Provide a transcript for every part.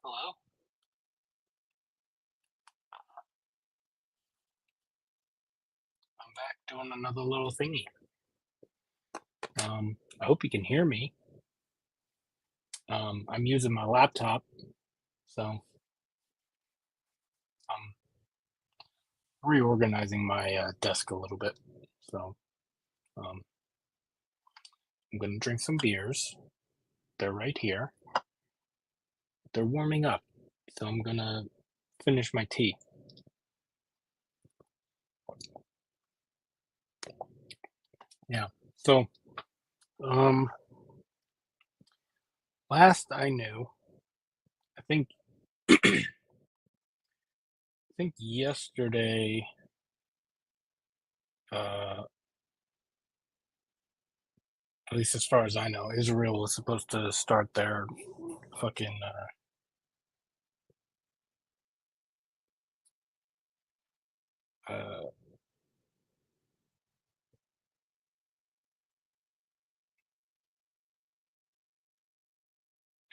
Hello. I'm back doing another little thingy. I hope you can hear me. I'm using my laptop, so I'm reorganizing my desk a little bit. So um, I'm gonna drink some beers. They're right here. They're warming up, so I'm gonna finish my tea. Yeah. So um, last I knew, I think yesterday. Uh, at least as far as I know, Israel was supposed to start their fucking uh,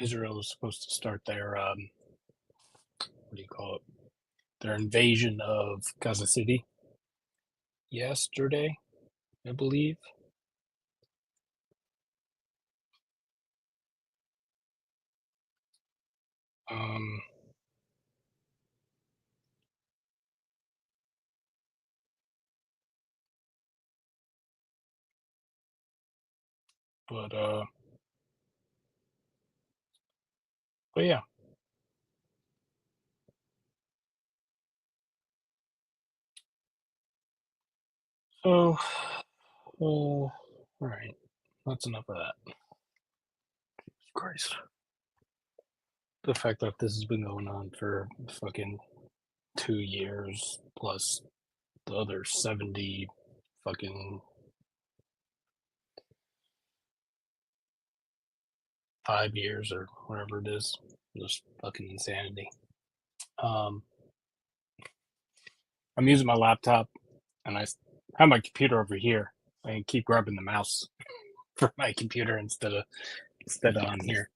Israel was supposed to start their what do you call it? Their invasion of Gaza City yesterday, I believe. Um, but uh, but yeah. So, well, all right. That's enough of that. Christ. The fact that this has been going on for fucking 2 years plus the other 70 fucking 5 years or whatever it is. Just fucking insanity. Um, I'm using my laptop and I have my computer over here. I keep grabbing the mouse for my computer instead of on here,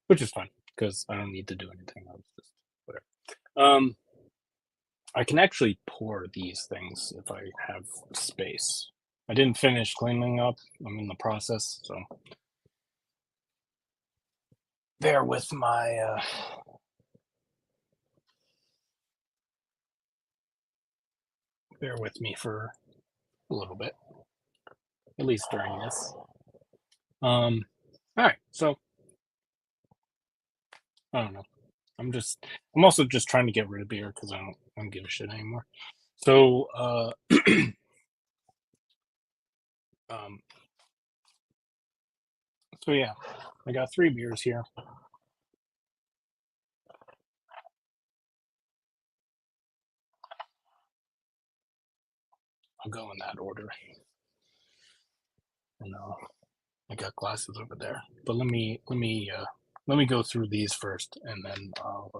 which is fun because I don't need to do anything. I was just whatever. I can actually pour these things if I have space. I didn't finish cleaning up. I'm in the process, so bear with my bear with me for a little bit, at least during this. All right, so I don't know. I'm also just trying to get rid of beer because I don't give a shit anymore. So um so yeah, I got 3 beers here. I'll go in that order. And I got glasses over there. But let me go through these first and then I'll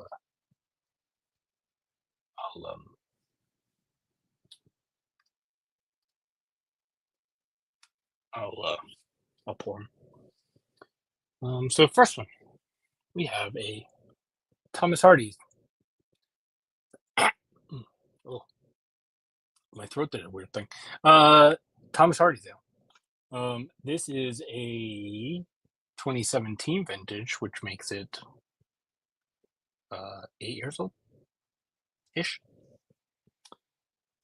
I'll uh I'll pour them. So first one, we have a Thomas Hardy's. Oh, my throat did a weird thing. Uh, Thomas Hardy's ale. This is a 2017 vintage, which makes it 8 years old ish.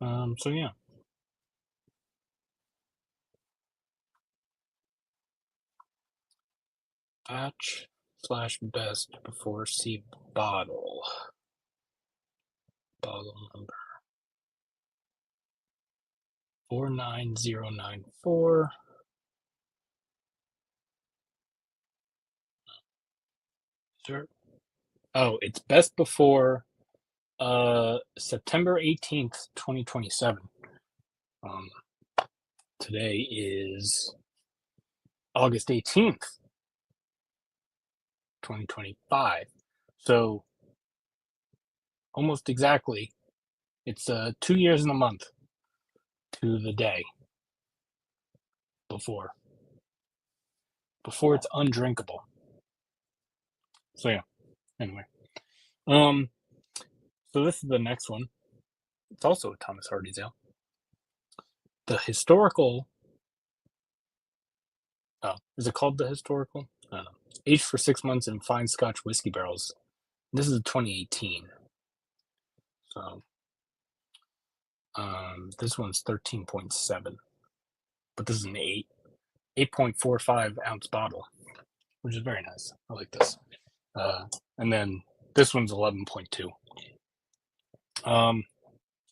So yeah, batch slash best before see bottle. Bottle number 49094. Sure. Oh, it's best before September 18th, 2027. Um, Today is August 18th, 2025. So almost exactly, it's 2 years in a month to the day before it's undrinkable. So yeah, Anyway, um, so this is the next one. It's also a Thomas Hardy's ale. The historical. Oh, is it called the historical? I don't know. Aged for 6 months in fine Scotch whiskey barrels. This is 2018. So, this one's 13.7, but this is an 8.45 ounce bottle, which is very nice. I like this. And then this one's 11.2.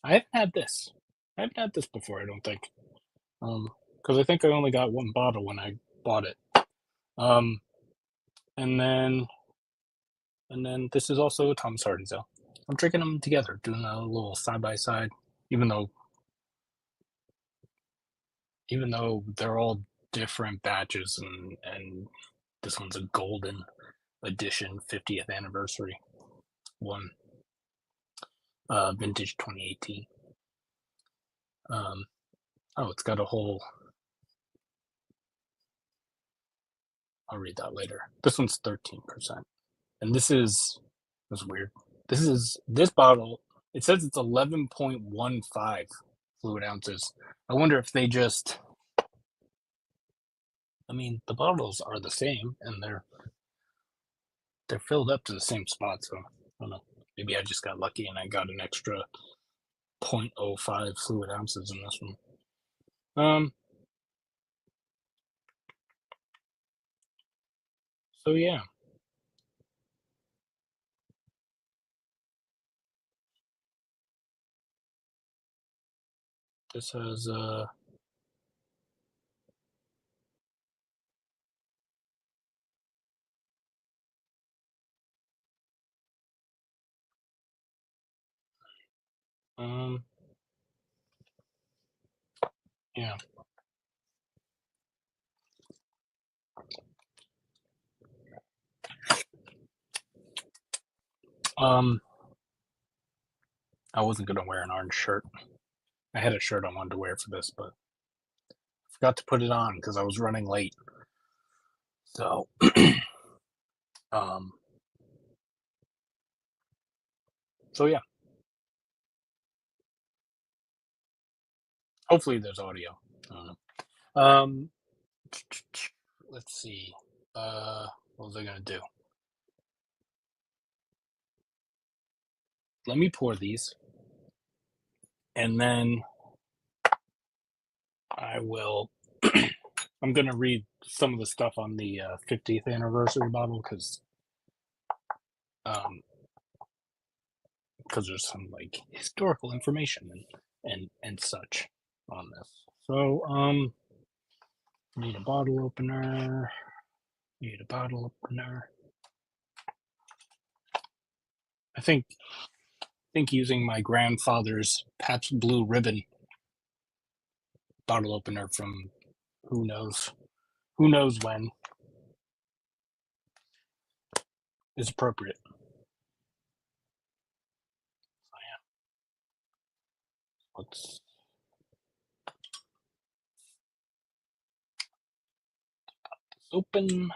I haven't had this. I haven't had this before, I don't think. Because I think I only got one bottle when I bought it. Um, and then this is also a Thomas Hardy's ale. I'm drinking them together, doing a little side by side, even though they're all different batches, and this one's a golden edition 50th anniversary one, vintage 2018. It's got a whole. I'll read that later. This one's 13%, and that's weird. This bottle. It says it's 11.15 fluid ounces. I wonder if they just. I mean, the bottles are the same, and they're filled up to the same spot. So I don't know. Maybe I just got lucky and I got an extra 0.05 fluid ounces in this one. So yeah. This has yeah. I wasn't gonna wear an orange shirt. I had a shirt I wanted to wear for this, but I forgot to put it on because I was running late. So um so yeah. Hopefully there's audio. I don't know. Let's see. What was I gonna do? Let me pour these, and then I will. I'm gonna read some of the stuff on the 50th anniversary bottle um, because there's some like historical information and such on this. So need a bottle opener. Need a bottle opener. I think using my grandfather's Pabst Blue Ribbon bottle opener from who knows when is appropriate. So yeah, let's open.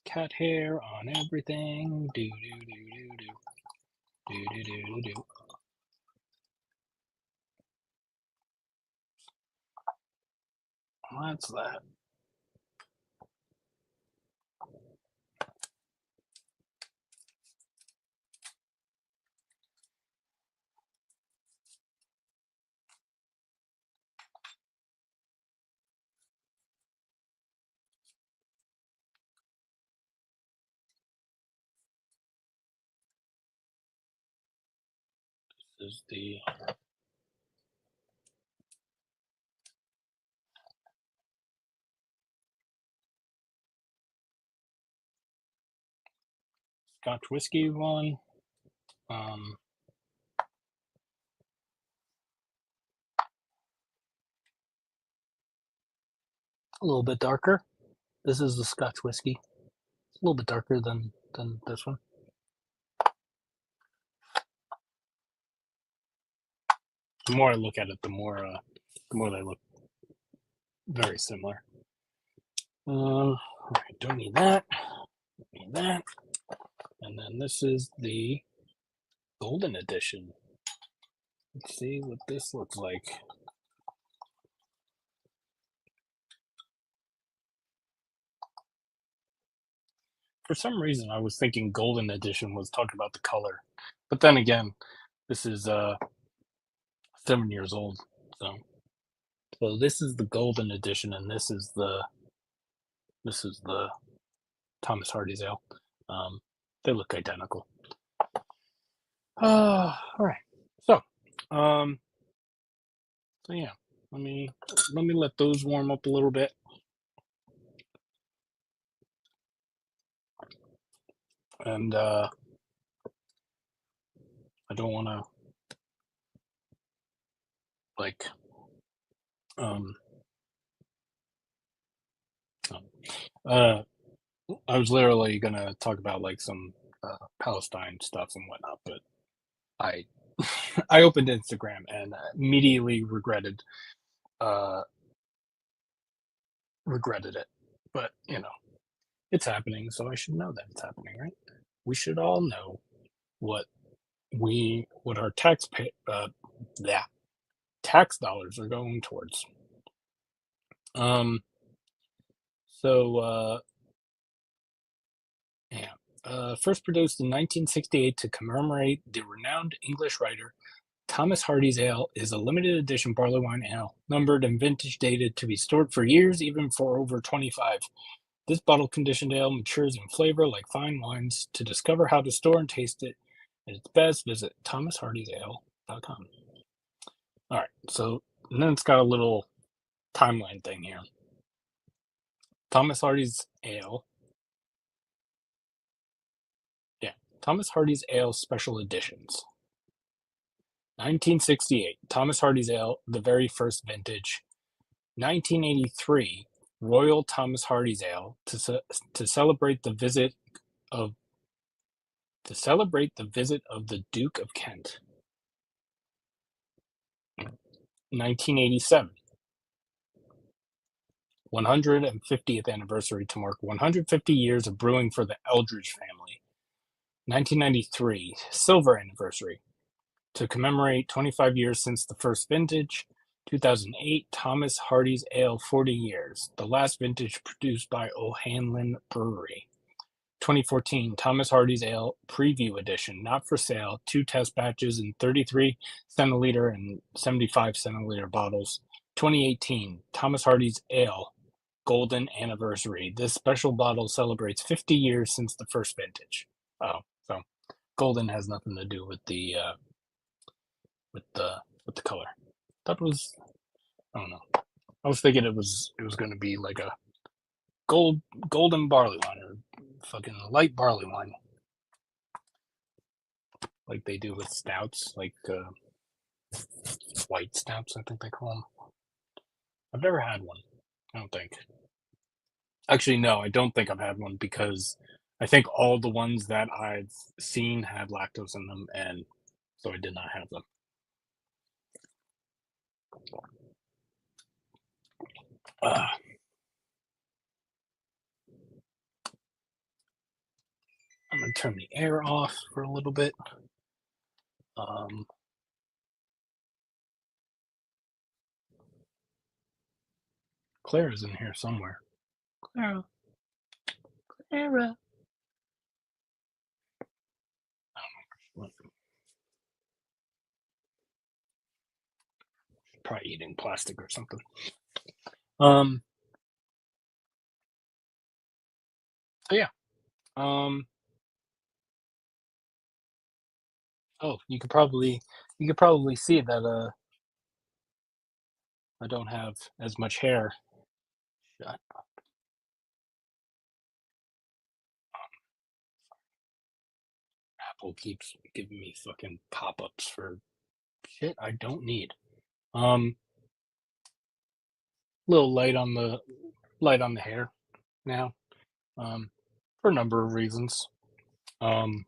Cat hair on everything. Do do do do do. Do do do do do. That's that. This is the Scotch whiskey one. Um, a little bit darker. This is the Scotch whiskey. It's a little bit darker than this one. the more I look at it, the more they look very similar. All right, don't need that. Don't need that. And then this is the golden edition. Let's see what this looks like. For some reason, I was thinking golden edition was talking about the color, but then again, this is 7 years old. So this is the golden edition, and this is the Thomas Hardy's ale. They look identical. All right. So, um, so yeah, let me let those warm up a little bit, and I don't want to like um uh I was literally gonna talk about like some Palestine stuff and whatnot, but I I opened Instagram and immediately uh regretted it. But it's happening, so I should know that it's happening, right? We should all know what what our yeah, tax dollars are going towards. Um, so yeah, first produced in 1968 to commemorate the renowned English writer Thomas Hardy's Ale is a limited edition barley wine ale, numbered and vintage dated to be stored for years, even for over 25. This bottle conditioned ale matures in flavor like fine wines. To discover how to store and taste it at its best, visit thomashardy'sale.com. All right, so and then it's got a little timeline thing here. Thomas Hardy's Ale, yeah, Thomas Hardy's Ale Special Editions. 1968, Thomas Hardy's Ale, the very first vintage. 1983, Royal Thomas Hardy's Ale to celebrate the visit of the Duke of Kent. 1987, 150th anniversary to mark 150 years of brewing for the Eldridge family. 1993, silver anniversary to commemorate 25 years since the first vintage. 2008, Thomas Hardy's Ale 40 years, the last vintage produced by O'Hanlon Brewery. 2014, Thomas Hardy's Ale Preview Edition, not for sale, 2 test batches in 33 centiliter and 75 centiliter bottles. 2018, Thomas Hardy's Ale Golden Anniversary. This special bottle celebrates 50 years since the first vintage. Oh, so golden has nothing to do with the color. That was, I don't know. I was thinking it was going to be like a golden barley wine or fucking light barley wine, like they do with stouts, like white stouts, I think they call them. I've never had one. I don't think. Actually, no, I don't think I've had one because I think all the ones that I've seen had lactose in them, and so I did not have them. Uh, I'm gonna turn the air off for a little bit. Um, Clara's in here somewhere. Clara, Clara. Probably eating plastic or something. Um. So yeah. Um. Oh, you could probably see that I don't have as much hair. Shut Apple keeps giving me fucking pop-ups for shit I don't need. Um, little light on the hair now. For a number of reasons. Um,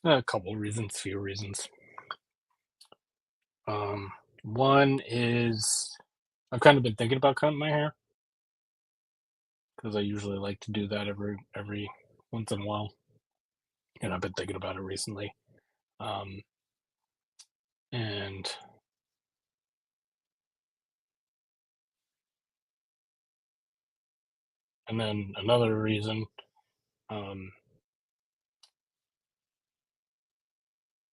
a couple of reasons, few reasons. One is I've kind of been thinking about cutting my hair because I usually like to do that every once in a while, and I've been thinking about it recently. Um, and and then another reason, um,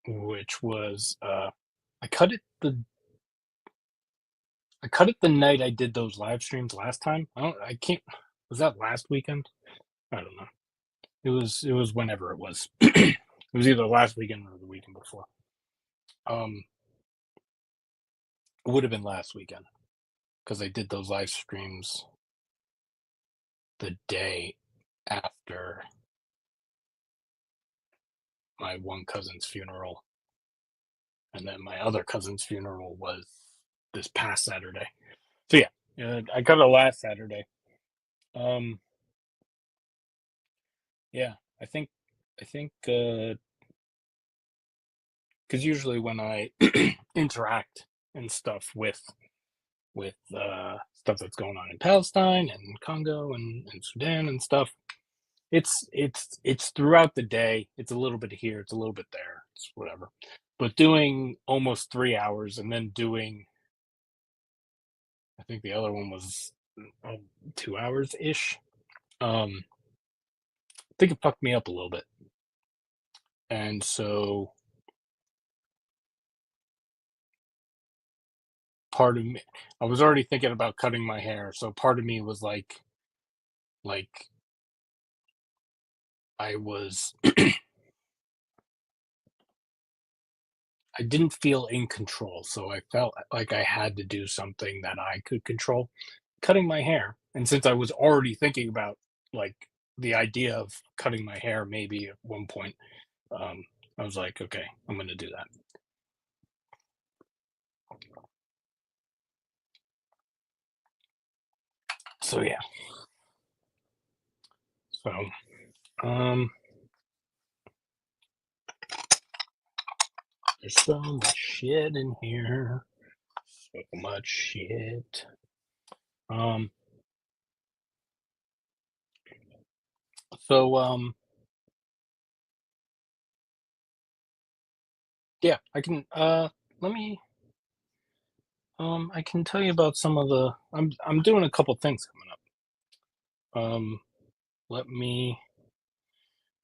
which was I cut it the I cut it the night I did those live streams last time. I can't. Was that last weekend? I don't know. It was whenever it was. It was either last weekend or the weekend before. Um, it would have been last weekend because I did those live streams the day after my one cousin's funeral, and then my other cousin's funeral was this past Saturday. So yeah, I cut it last Saturday. Um, yeah, I think I think because usually when I interact and stuff with stuff that's going on in Palestine and Congo and Sudan and stuff, it's throughout the day. It's a little bit here, it's a little bit there, it's whatever. But doing almost 3 hours and then doing, I think the other one was 2 hours ish. I think it fucked me up a little bit, and so part of me, I was already thinking about cutting my hair, so part of me was like I was I didn't feel in control, so I felt like I had to do something that I could control, cutting my hair. And since I was already thinking about like the idea of cutting my hair maybe at one point, um, I was like, okay, I'm gonna do that. So yeah. So um there's so much shit in here. So much shit. Um so yeah, I can let me I can tell you about some of the I'm doing a couple things coming up. Let me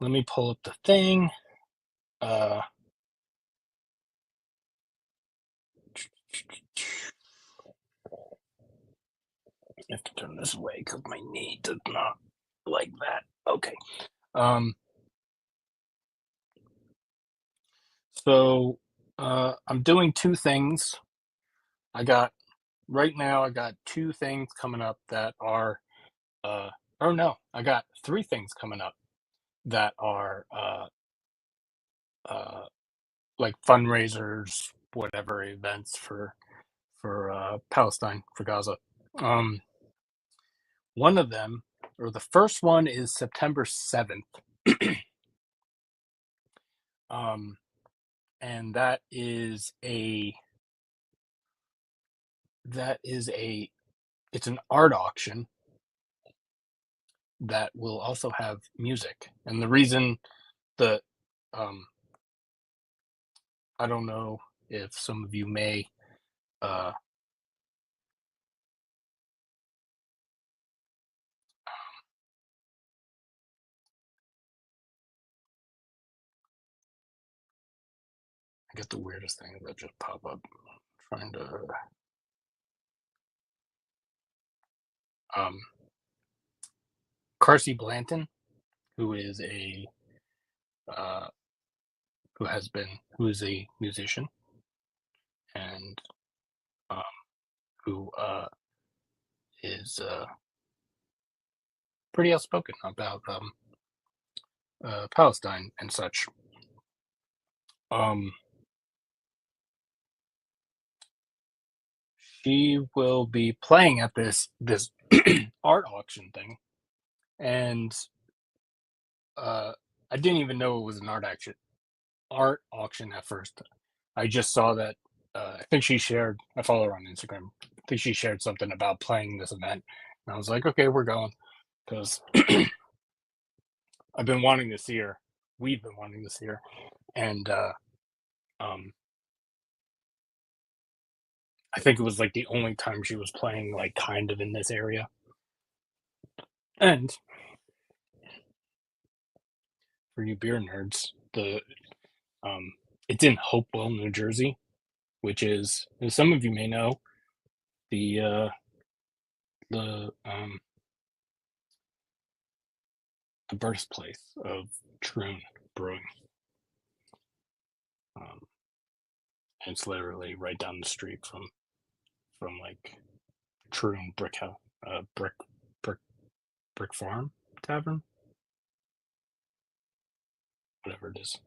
let me pull up the thing. Uh I have to turn this away because my knee does not like that. Okay. Um so I'm doing two things. I got right now I got two things coming up that are uh or no, I got three things coming up that are uh like fundraisers, whatever events for Palestine, for Gaza. Um One of them, or the first one, is September 7th. Um, and that is a it's an art auction that will also have music. And the reason the um I don't know if some of you may uh I get the weirdest thing that just pop up trying to um Carsey Blanton, who is a uh who is a musician and um who is pretty outspoken about Palestine and such. Um, she will be playing at this art auction thing, and uh, I didn't even know it was an art auction at first. I just saw that. I think she shared. I follow her on Instagram. I think she shared something about playing this event, and I was like, okay, we're going because I've been wanting to see her. We've been wanting to see her, and um, I think it was like the only time she was playing like kind of in this area. And for you beer nerds, the um, it's in Hopewell, New Jersey, which is, as some of you may know, the uh, the the birthplace of Troon Brewing. Um, and it's literally right down the street from like Troon Brick House, Brick Brick Farm Tavern, whatever it is.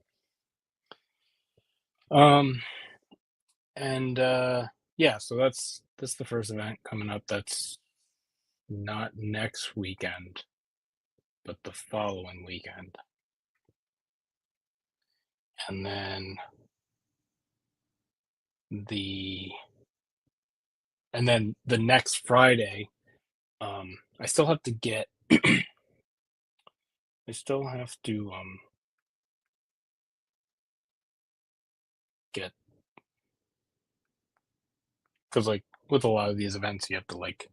Um, and yeah, so that's the first event coming up. That's not next weekend, but the following weekend. And then the the next Friday, I still have to get I still have to get because like with a lot of these events you have to like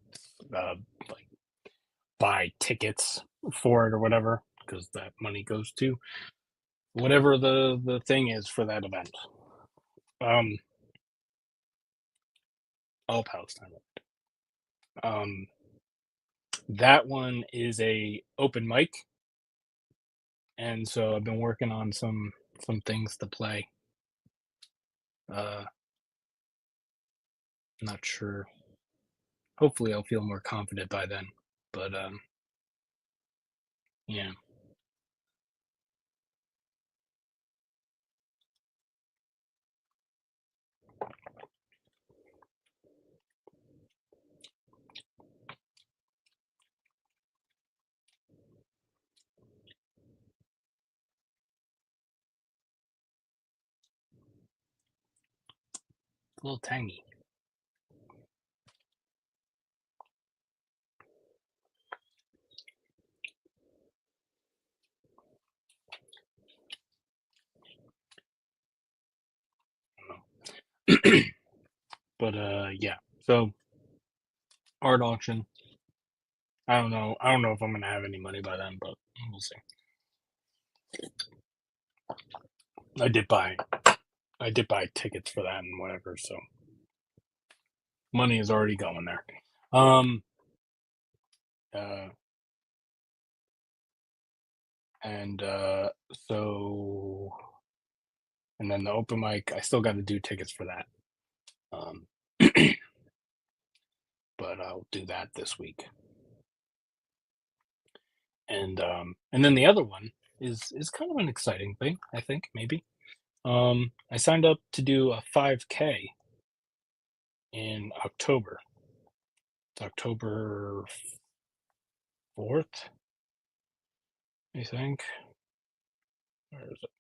buy tickets for it or whatever because that money goes to whatever the thing is for that event. Um, all Palestine. Um, that one is a open mic, and so I've been working on some things to play. Uh, not sure. Hopefully, I'll feel more confident by then. But yeah, a little tangy. But yeah. So art auction. I don't know. I don't know if I'm gonna have any money by then, but we'll see. I did buy I did buy tickets for that and whatever, so money is already going there. Um uh and so and then the open mic, I still gotta do tickets for that. Um but I'll do that this week. And then the other one is kind of an exciting thing, I think, maybe. I signed up to do a 5K in October. It's October 4th, I think. Where is it?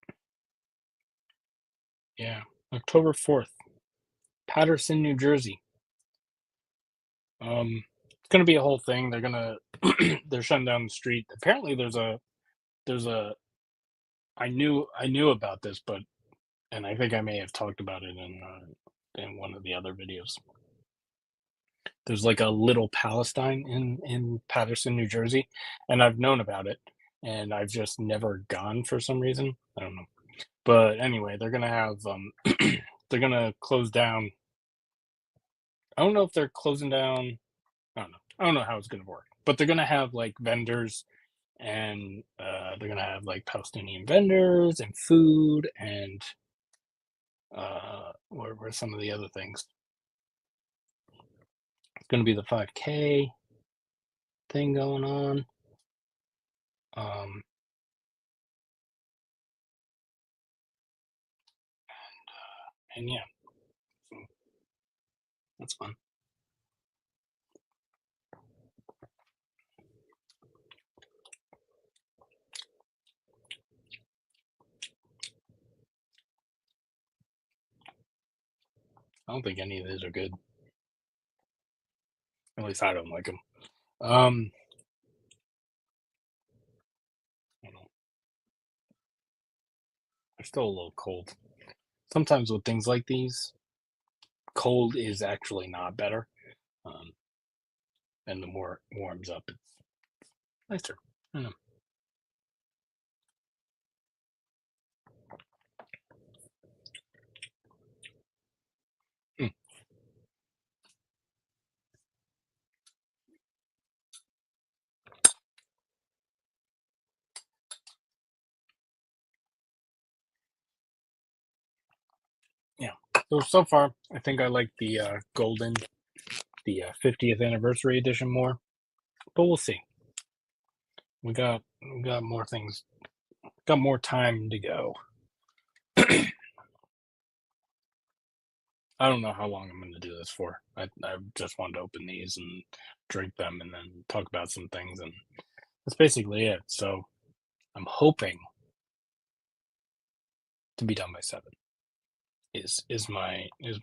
Yeah, October 4th, Patterson, New Jersey. It's gonna be a whole thing. They're gonna they're shutting down the street. Apparently, there's a I knew about this, but and I think I may have talked about it in one of the other videos. There's like a little Palestine in Patterson, New Jersey, and I've known about it, and I've just never gone for some reason. I don't know. But anyway, they're gonna have they're gonna close down. I don't know if they're closing down. I don't know. I don't know how it's gonna work, but they're gonna have like vendors, and they're gonna have like Palestinian vendors and food, and what were some of the other things? It's gonna be the 5K thing going on. Um, and yeah, so that's fun. I don't think any of these are good. At least I don't like them. Um, I don't know. They're still a little cold. Sometimes with things like these, cold is actually not better. Um, and the more it warms up, it's nicer. I don't know. Mm, yeah. So far, I think I like the golden, the 50th anniversary edition more, but we'll see. We got more things. Got more time to go. I don't know how long I'm going to do this for. I just wanted to open these and drink them and then talk about some things, and that's basically it. So I'm hoping to be done by 7. Is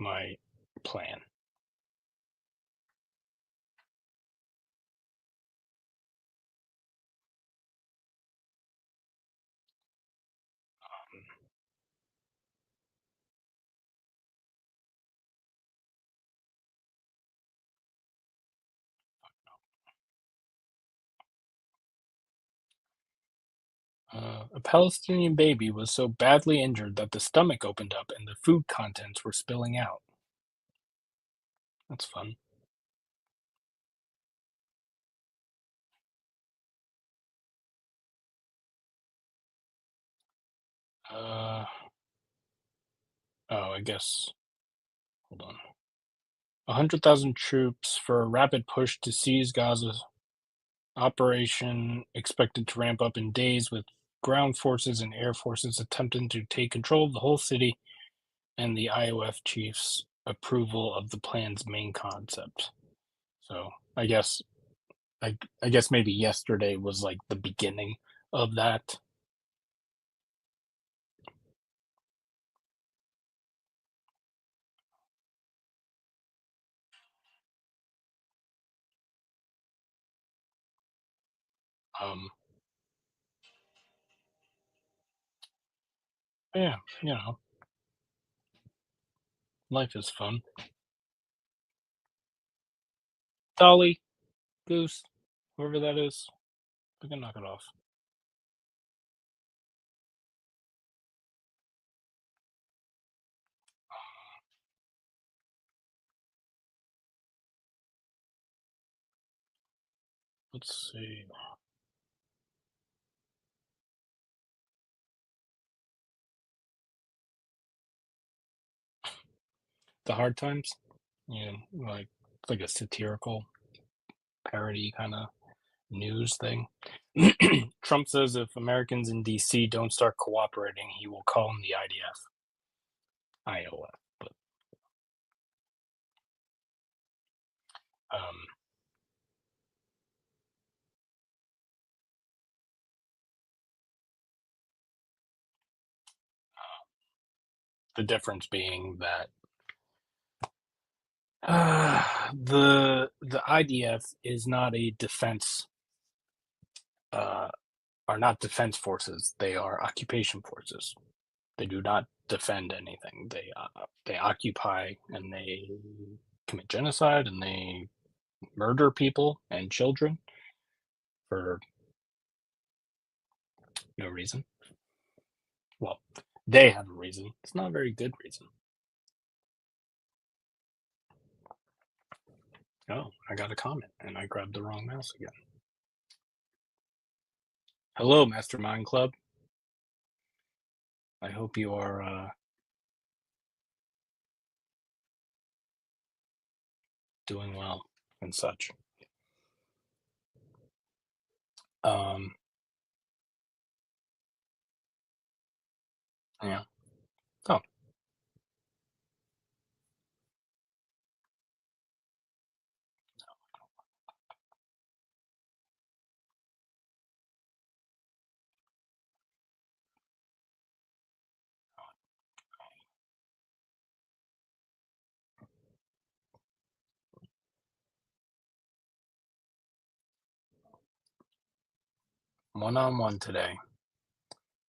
my plan. A Palestinian baby was so badly injured that the stomach opened up and the food contents were spilling out. That's fun. Uh, oh, I guess. Hold on. 100,000 troops for a rapid push to seize Gaza. Operation expected to ramp up in days with ground forces and air forces attempting to take control of the whole city and the IOF chief's approval of the plan's main concept. So I guess maybe yesterday was like the beginning of that. Um, yeah, life is fun. Dolly, Goose, whoever that is, we can knock it off. Let's see. The Hard Times. Yeah, like a satirical parody kind of news thing. Trump says if Americans in DC don't start cooperating, he will call in the IDF, IOF. But um, the difference being that the IDF is not a defense, uh, are not defense forces. They are occupation forces. They do not defend anything. They occupy and they commit genocide and they murder people and children for no reason. Well, they have a reason. It's not a very good reason. Oh, I got a comment and I grabbed the wrong mouse again. Hello, Mastermind Club. I hope you are doing well and such. Um, yeah. Oh, one-on-one today.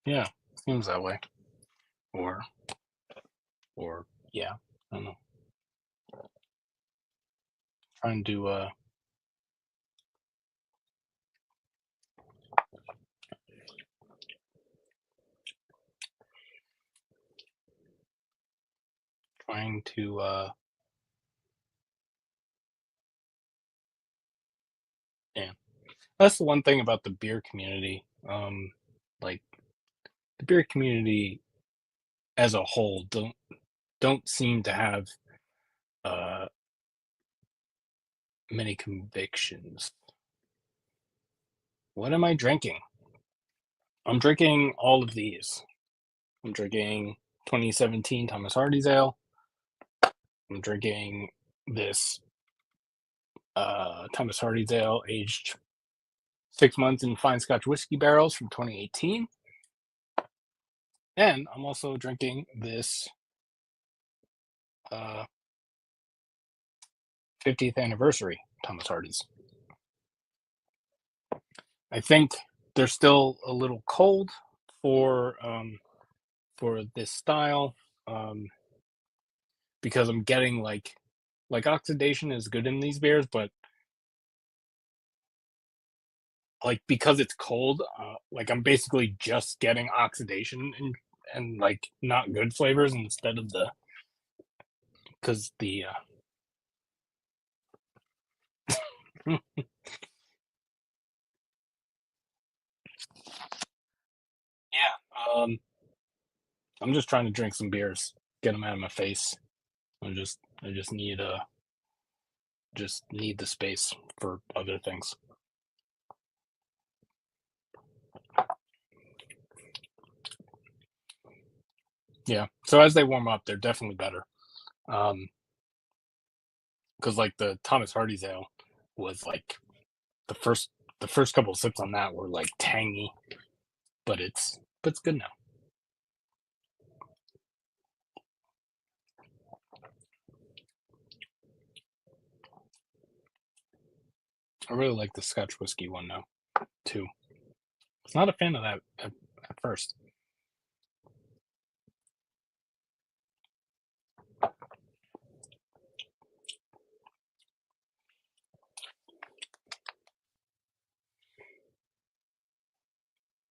Yeah, seems that way. Or or yeah, I don't know. Trying to trying to yeah. That's the one thing about the beer community. Like the beer community as a whole don't seem to have uh many convictions. What am I drinking? I'm drinking all of these. I'm drinking 2017 Thomas Hardy's ale. I'm drinking this Thomas Hardy's ale aged 6 months in fine Scotch whiskey barrels from 2018. And I'm also drinking this uh, 50th anniversary Thomas Hardy's. I think they're still a little cold for this style um, because I'm getting like oxidation is good in these beers, but like because it's cold, like I'm basically just getting oxidation and like not good flavors instead of the because the yeah I'm just trying to drink some beers, get them out of my face. I just need the space for other things. Yeah. So as they warm up, they're definitely better. Because like the Thomas Hardy's ale was like the first the first couple of sips on that were like tangy, but it's good now. I really like the Scotch whiskey one now too. I was not a fan of that at first.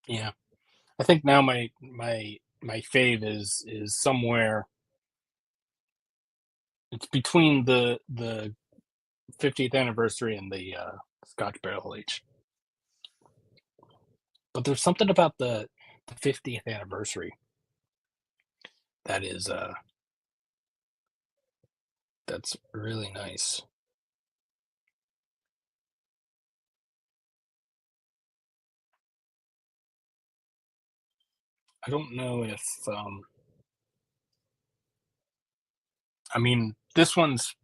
Yeah, I think now my fave is somewhere. It's between the 50th anniversary and the Scotch Barrel H. But there's something about the 50th anniversary that is that's really nice. I don't know if I mean this one's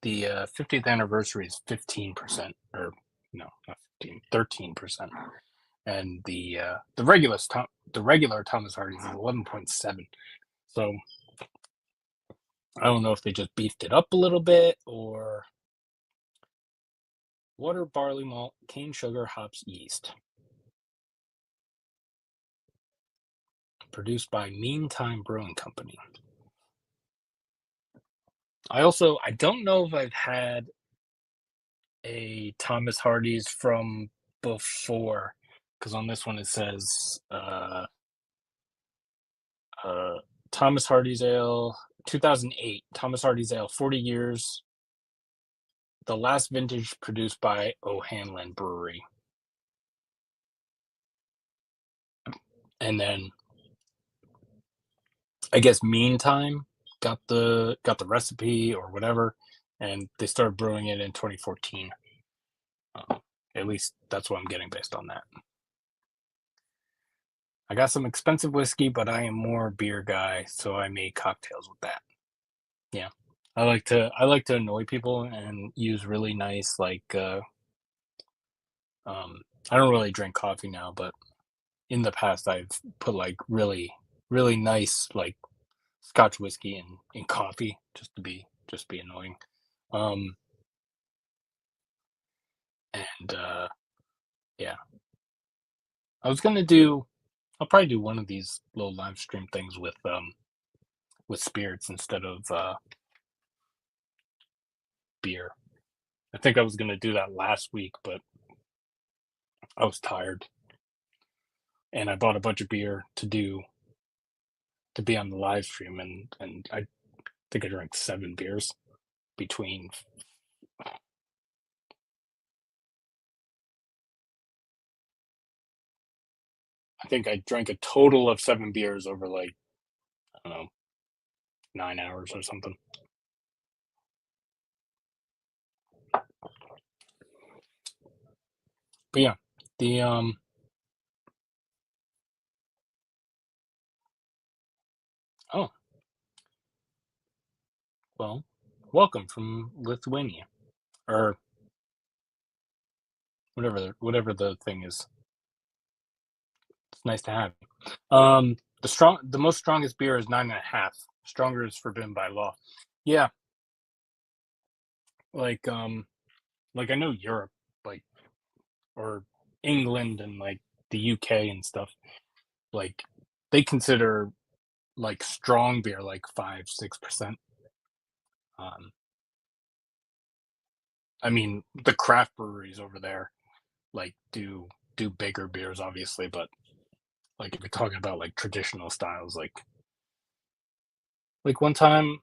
the 50th anniversary is 15% or no, not 15, 13%. And the regular Thomas Hardy's is 11.7. So I don't know if they just beefed it up a little bit or water, barley malt, cane sugar, hops, yeast. Produced by Meantime Brewing Company. I don't know if I've had a Thomas Hardy's from before because on this one it says uh, Thomas Hardy's Ale 2008 Thomas Hardy's Ale 40 years, the last vintage produced by O'Hanlon Brewery. And then I guess Meantime got the recipe or whatever, and they started brewing it in 2014. Uh, at least that's what I'm getting based on that. I got some expensive whiskey, but I am more beer guy, so I made cocktails with that. Yeah, I like to annoy people and use really nice I don't really drink coffee now, but in the past I've put like really nice like Scotch whiskey in coffee just be annoying. Um, and yeah, I'll probably do one of these little live stream things with spirits instead of beer. I think I was gonna do that last week, but I was tired and I bought a bunch of beer to be on the live stream, and I think I drank 7 beers between. I think I drank a total of 7 beers over like, I don't know, 9 hours or something. But yeah, the oh, well, welcome from Lithuania, or whatever the thing is. It's nice to have you. The most strongest beer is 9.5. Stronger is forbidden by law. Yeah, like like I know Europe, like, or England and like the UK and stuff, like they consider like strong beer like 5-6%. Um, I mean the craft breweries over there like do bigger beers obviously, but like if you're talking about like traditional styles, like one time,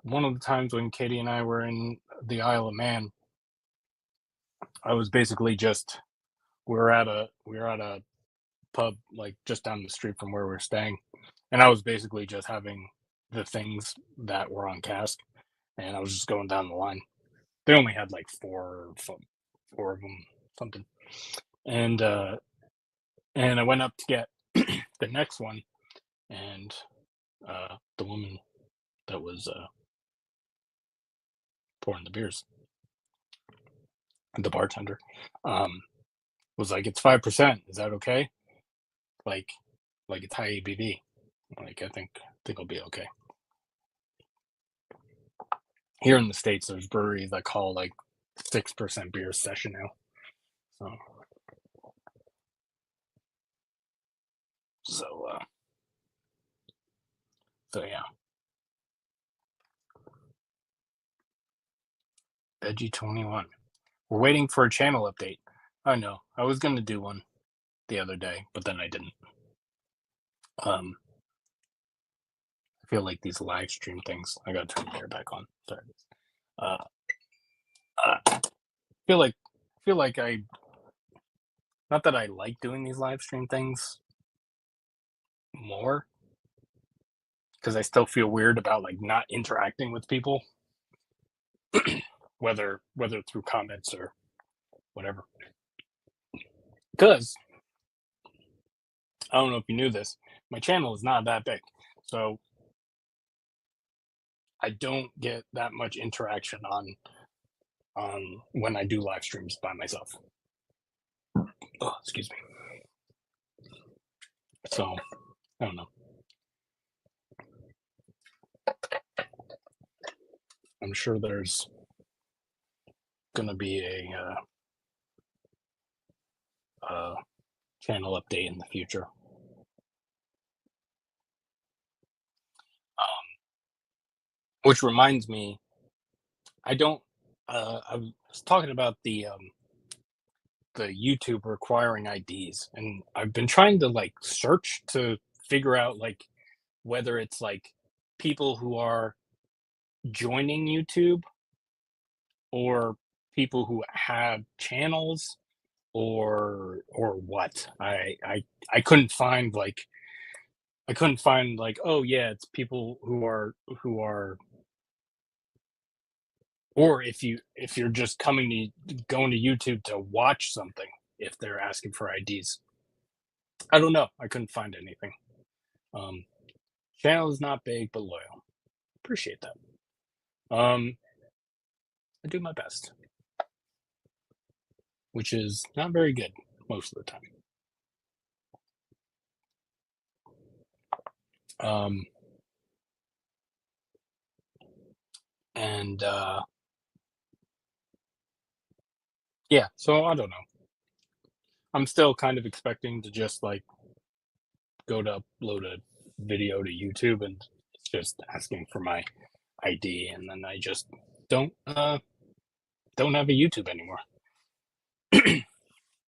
one of the times when Katie and I were in the Isle of Man, I was basically just we were at a pub like just down the street from where we are staying, and I was basically just having the things that were on cask, and I was just going down the line. They only had like four of them, something, and I went up to get the next one, and the woman that was pouring the beers, the bartender, um, was like, "It's 5%. Is that okay?" Like, it's high ABV. Like, I think I'll be okay. Here in the states, there's breweries that call like 6% beer session now. So so uh, so yeah, Veggie 21. We're waiting for a channel update. I know. I was gonna do one the other day, but then I didn't. Um, I feel like these live stream things. I gotta turn the air back on. Sorry. Uh, I feel like I not that I like doing these live stream things more, because I still feel weird about like not interacting with people, whether through comments or whatever. Because I don't know if you knew this, my channel is not that big, so I don't get that much interaction on when I do live streams by myself. Oh, excuse me. So I don't know. I'm sure there's gonna be a channel update in the future. Which reminds me, I don't. I was talking about the YouTube requiring IDs, and I've been trying to like search to figure out like whether it's like people who are joining YouTube or people who have channels or what. I couldn't find like oh yeah, it's people who are or if you're just going to YouTube to watch something if they're asking for IDs. I don't know. I couldn't find anything. Um, Channel is not big but loyal. Appreciate that. Um, I do my best, which is not very good most of the time. Um, and yeah, so I don't know. I'm still kind of expecting to just like go to upload a video to YouTube and it's just asking for my ID, and then I just don't uh don't have a YouTube anymore.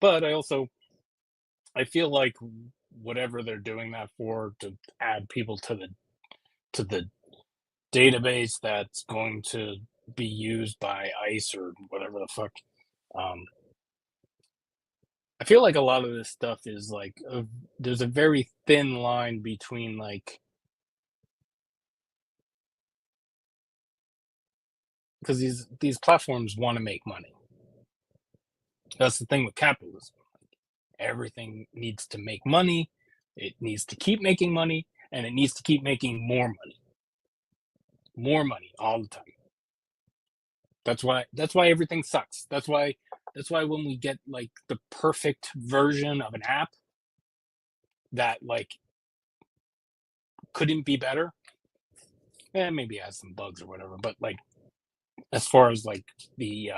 But I feel like whatever they're doing that for, to add people to the database that's going to be used by ICE or whatever the fuck. Um, I feel like a lot of this stuff is like there's a very thin line between like, because these platforms want to make money. That's the thing with capitalism. Everything needs to make money. It needs to keep making money, and it needs to keep making more money all the time. That's why everything sucks. That's why when we get like the perfect version of an app that like couldn't be better, maybe it has some bugs or whatever, but like as far as like the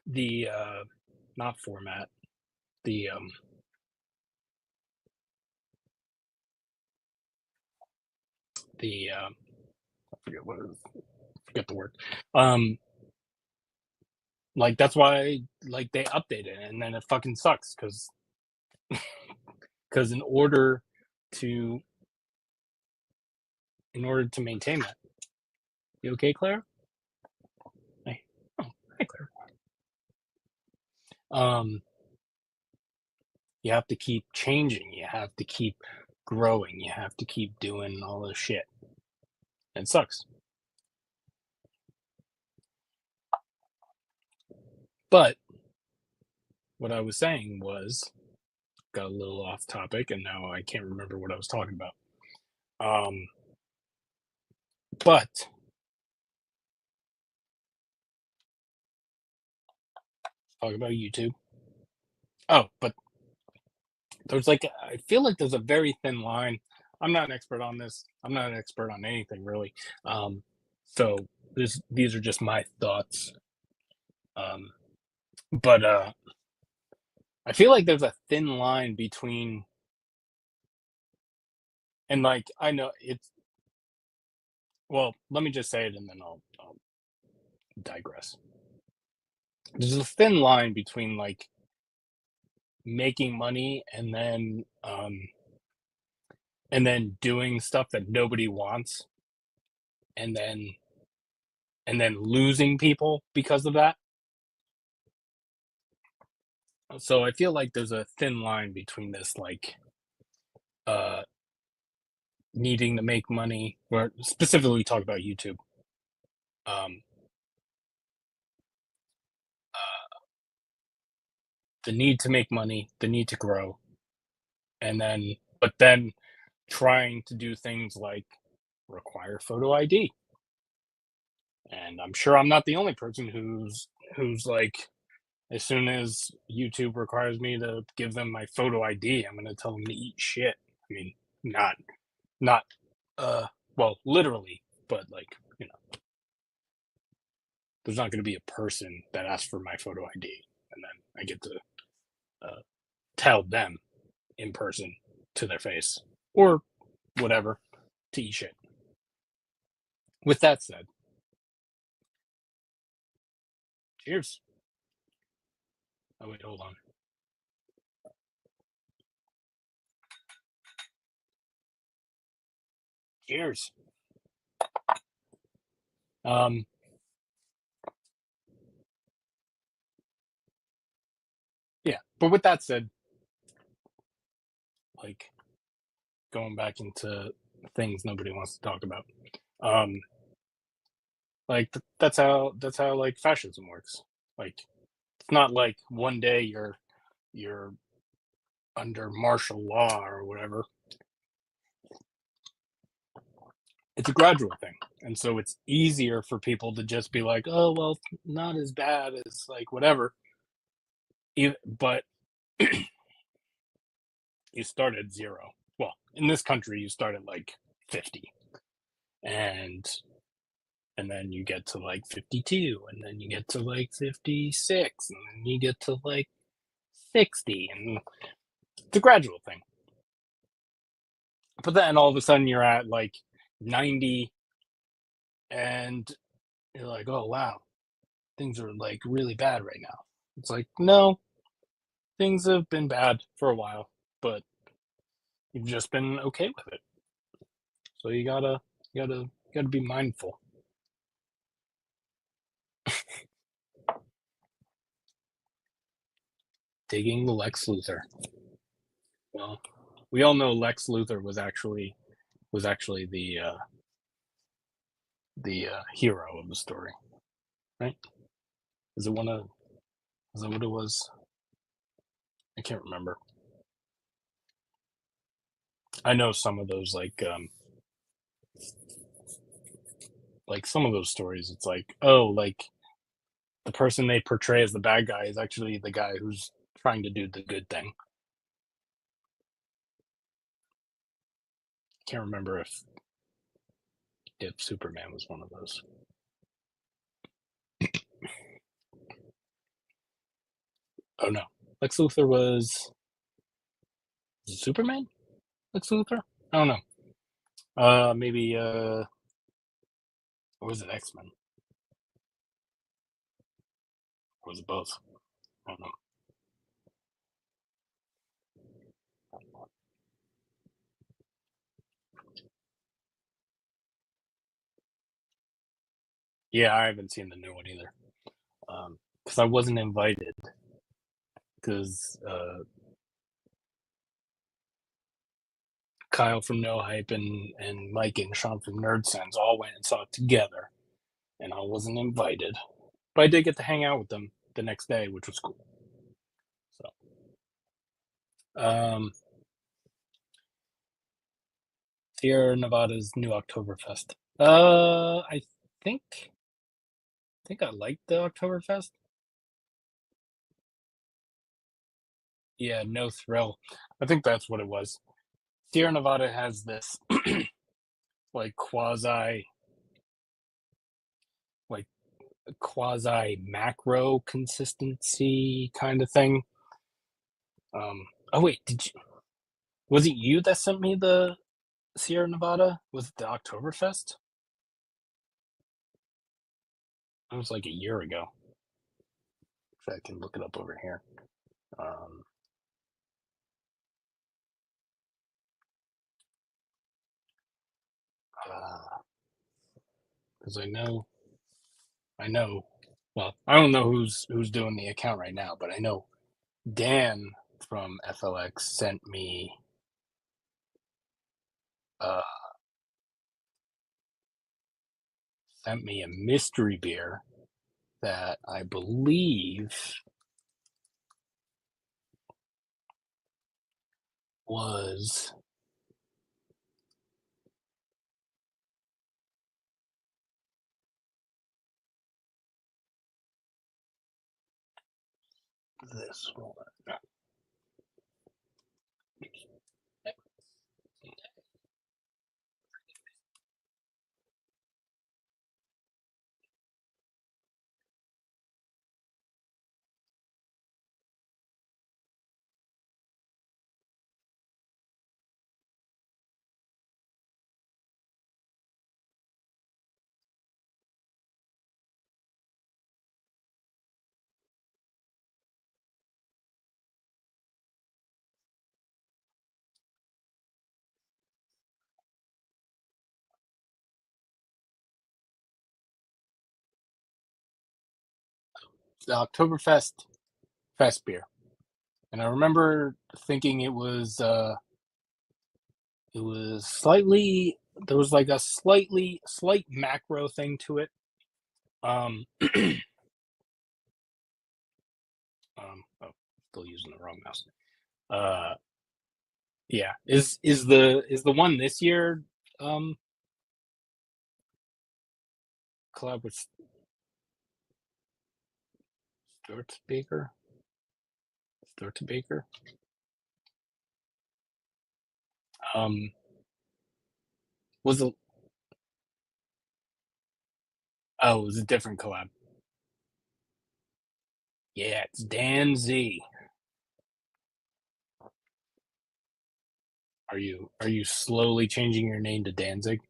the not format, the I forget what it is, forget the word. Um like that's why like they update it and then it fucking sucks because to in order to maintain that. You okay, Claire? Hey. Oh, hi Claire. Um you have to keep changing, you have to keep growing, you have to keep doing all this shit. It sucks. But what I was saying was got a little off topic and now I can't remember what I was talking about. Um but talk about YouTube. Oh, but there's like I feel like there's a very thin line. I'm not an expert on this. I'm not an expert on anything really. Um so these are just my thoughts. Um but I feel like there's a thin line between, and like I know it's, well, let me just say it and then I'll digress. There's a thin line between like making money and then doing stuff that nobody wants and then losing people because of that. So I feel like there's a thin line between this like uh needing to make money, or specifically talk about YouTube. Um the need to make money, the need to grow, and then trying to do things like require photo ID. And I'm sure I'm not the only person who's like, as soon as YouTube requires me to give them my photo ID, I'm gonna tell them to eat shit. I mean, not not uh well, literally, but like, there's not gonna be a person that asks for my photo ID and then I get to uh, tell them in person to their face or whatever to eat shit. With that said, cheers. Oh wait, hold on. Cheers. Um, yeah, but with that said, like going back into things nobody wants to talk about. Um, like that's how like fascism works. Like it's not like one day you're under martial law or whatever. It's a gradual thing, and so it's easier for people to just be like, oh well, not as bad as like whatever. But you start at zero. Well, in this country, you start at like 50, and and then you get to like 52, and then you get to like 56, and then you get to like 60, and it's a gradual thing. But then all of a sudden you're at like 90, and you're like, oh wow, things are like really bad right now. It's like, no, things have been bad for a while, but you've just been okay with it. So you gotta be mindful. Digging Lex Luthor. Well, we all know Lex Luthor was actually the hero of the story, right? Is it one of is that what it was? I can't remember. I know some of those like some of those stories. It's like, oh, like the person they portray as the bad guy is actually the guy who's trying to do the good thing. Can't remember if Superman was one of those. Oh no, Lex Luthor was it Superman? Lex Luthor? I don't know. Maybe or was it X Men? Or was it both? I don't know. Yeah, I haven't seen the new one either. Because I wasn't invited. Because Kyle from No Hype and Mike and Sean from Nerd Sense all went and saw it together, and I wasn't invited. But I did get to hang out with them the next day, which was cool. So, um, Sierra Nevada's new Oktoberfest. I think I liked the Oktoberfest. Yeah, no thrill. I think that's what it was. Sierra Nevada has this like like quasi macro consistency kind of thing. Oh wait, was it you that sent me the Sierra Nevada? Was it the Oktoberfest? It was like a year ago. If I can look it up over here. Um, because I know. Well, I don't know who's doing the account right now, but I know Dan from FLX uh sent me a mystery beer that I believe was this one. The Oktoberfest fest beer. And I remember thinking it was slightly there was like a slight macro thing to it. Um oh, still using the wrong mouse. Uh yeah. Is the one this year um collab with Stuart Baker? Stuart Baker? Um was the Oh, it was a different collab. Yeah, it's Dan Z. Are you slowly changing your name to Danzig?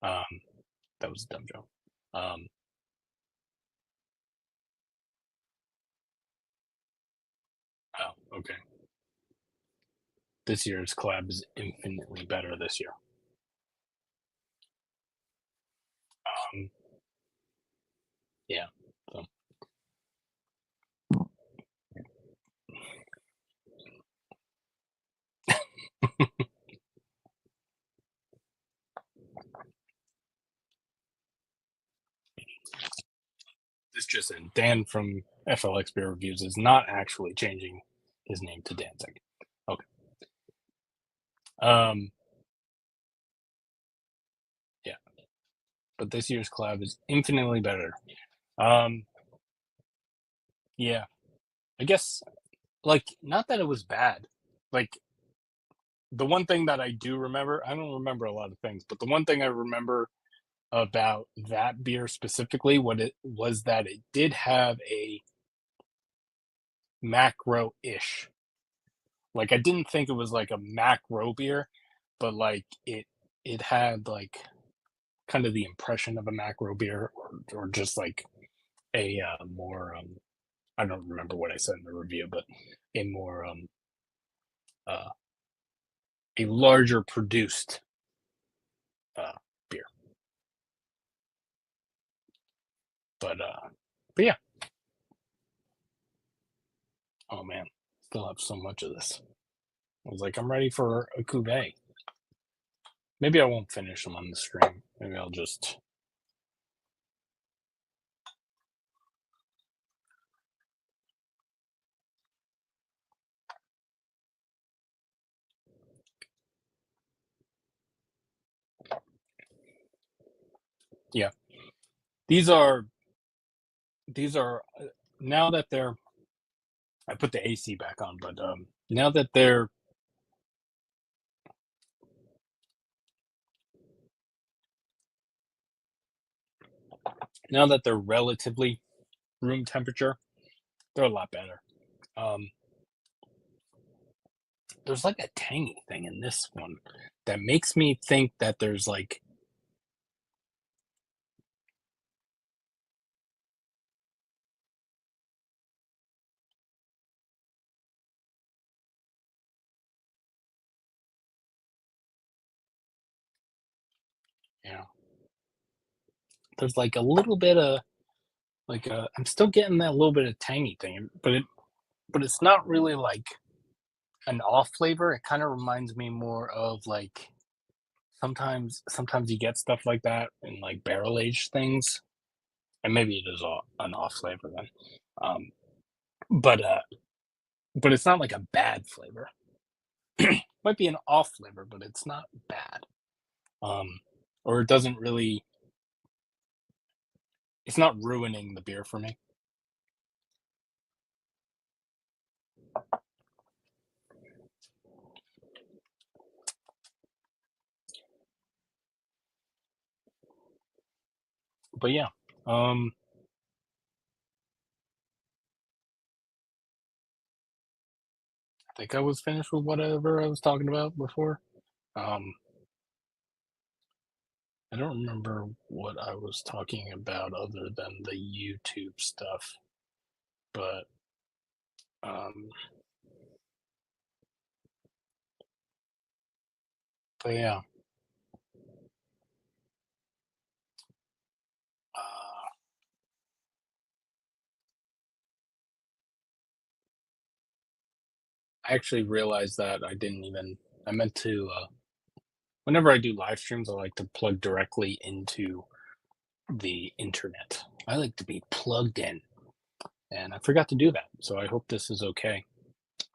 Um, that was a dumb joke. Um, oh, okay. This year's collab is infinitely better this year. Um, yeah. So this just in. Dan from FLX Beer Reviews is not actually changing his name to Danzig. Okay. Um, yeah. But this year's collab is infinitely better. Um, yeah. I guess like not that it was bad. Like the one thing that I do remember, I don't remember a lot of things, but the one thing I remember about that beer specifically, what it was that it did have a macro-ish. Like I didn't think it was like a macro beer, but like it had like kind of the impression of a macro beer or just like a more I don't remember what I said in the review, but a more uh a larger produced uh beer. But yeah. Oh man, still have so much of this. I was like, I'm ready for a cuvee. Maybe I won't finish them on the stream. Maybe I'll just yeah. These are now that they're I put the AC back on, but now that they're relatively room temperature, they're a lot better. Um, there's like a tangy thing in this one that makes me think that there's like you know there's like a little bit of like I'm still getting that little bit of tangy thing, but it's not really like an off flavor. It kind of reminds me more of like sometimes you get stuff like that in like barrel aged things, and maybe it is an off flavor then. Um, but but it's not like a bad flavor. Might be an off flavor, but it's not bad. Um, or it doesn't really. It's not ruining the beer for me. But yeah, um, I think I was finished with whatever I was talking about before. Um, I don't remember what I was talking about other than the YouTube stuff, but um, but yeah. Uh, I actually realized that I didn't even. I meant to. Whenever I do live streams, I like to plug directly into the internet. I like to be plugged in, and I forgot to do that. So I hope this is okay.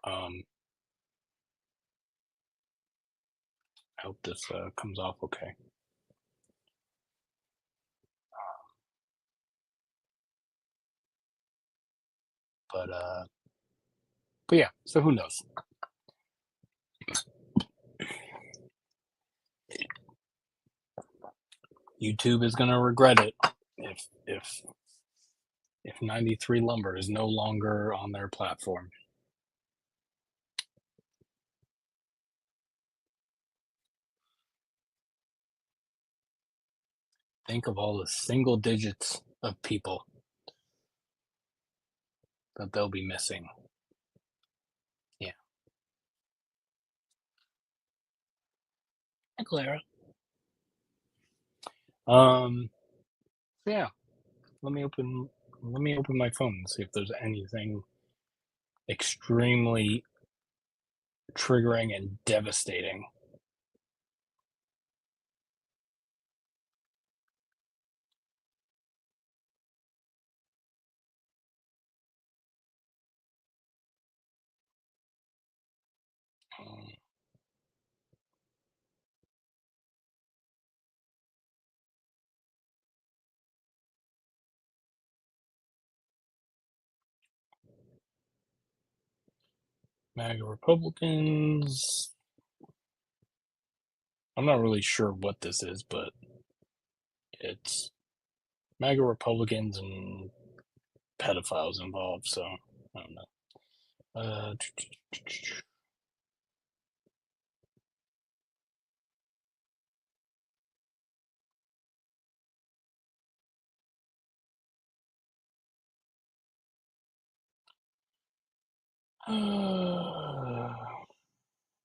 Um, I hope this comes off okay. But uh, but yeah. So who knows? YouTube is gonna regret it if 93 Lumber is no longer on their platform. Think of all the single digits of people that they'll be missing. Yeah. Hi, Clara. Um, yeah. Let me open let me open my phone and see if there's anything extremely triggering and devastating. Um, MAGA Republicans. I'm not really sure what this is, but it's MAGA Republicans and pedophiles involved, so I don't know. Uh,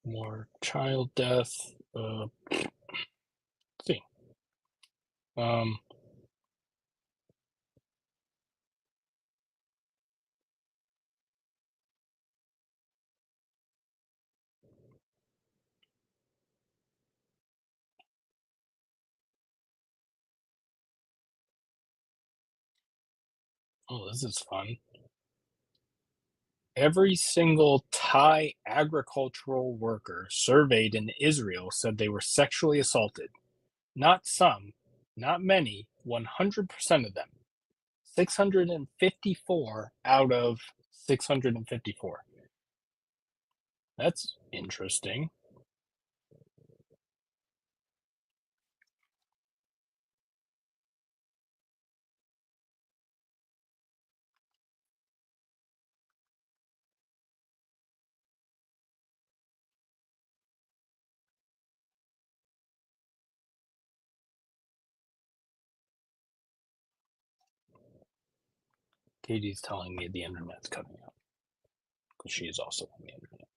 more child death. Let's see. Um, oh, this is fun. Every single Thai agricultural worker surveyed in Israel said they were sexually assaulted. Not some, not many, 100% of them. 654 out of 654. That's interesting. Katie's telling me the internet's cutting out because she is also on the internet.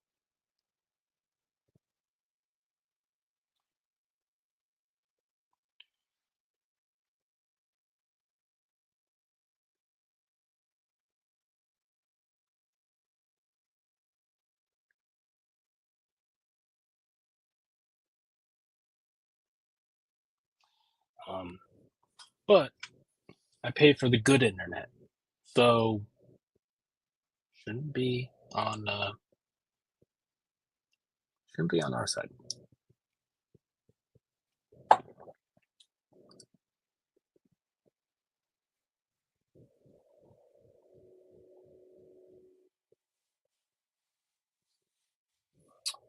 Um, but I pay for the good internet, so shouldn't be on shouldn't be on our side.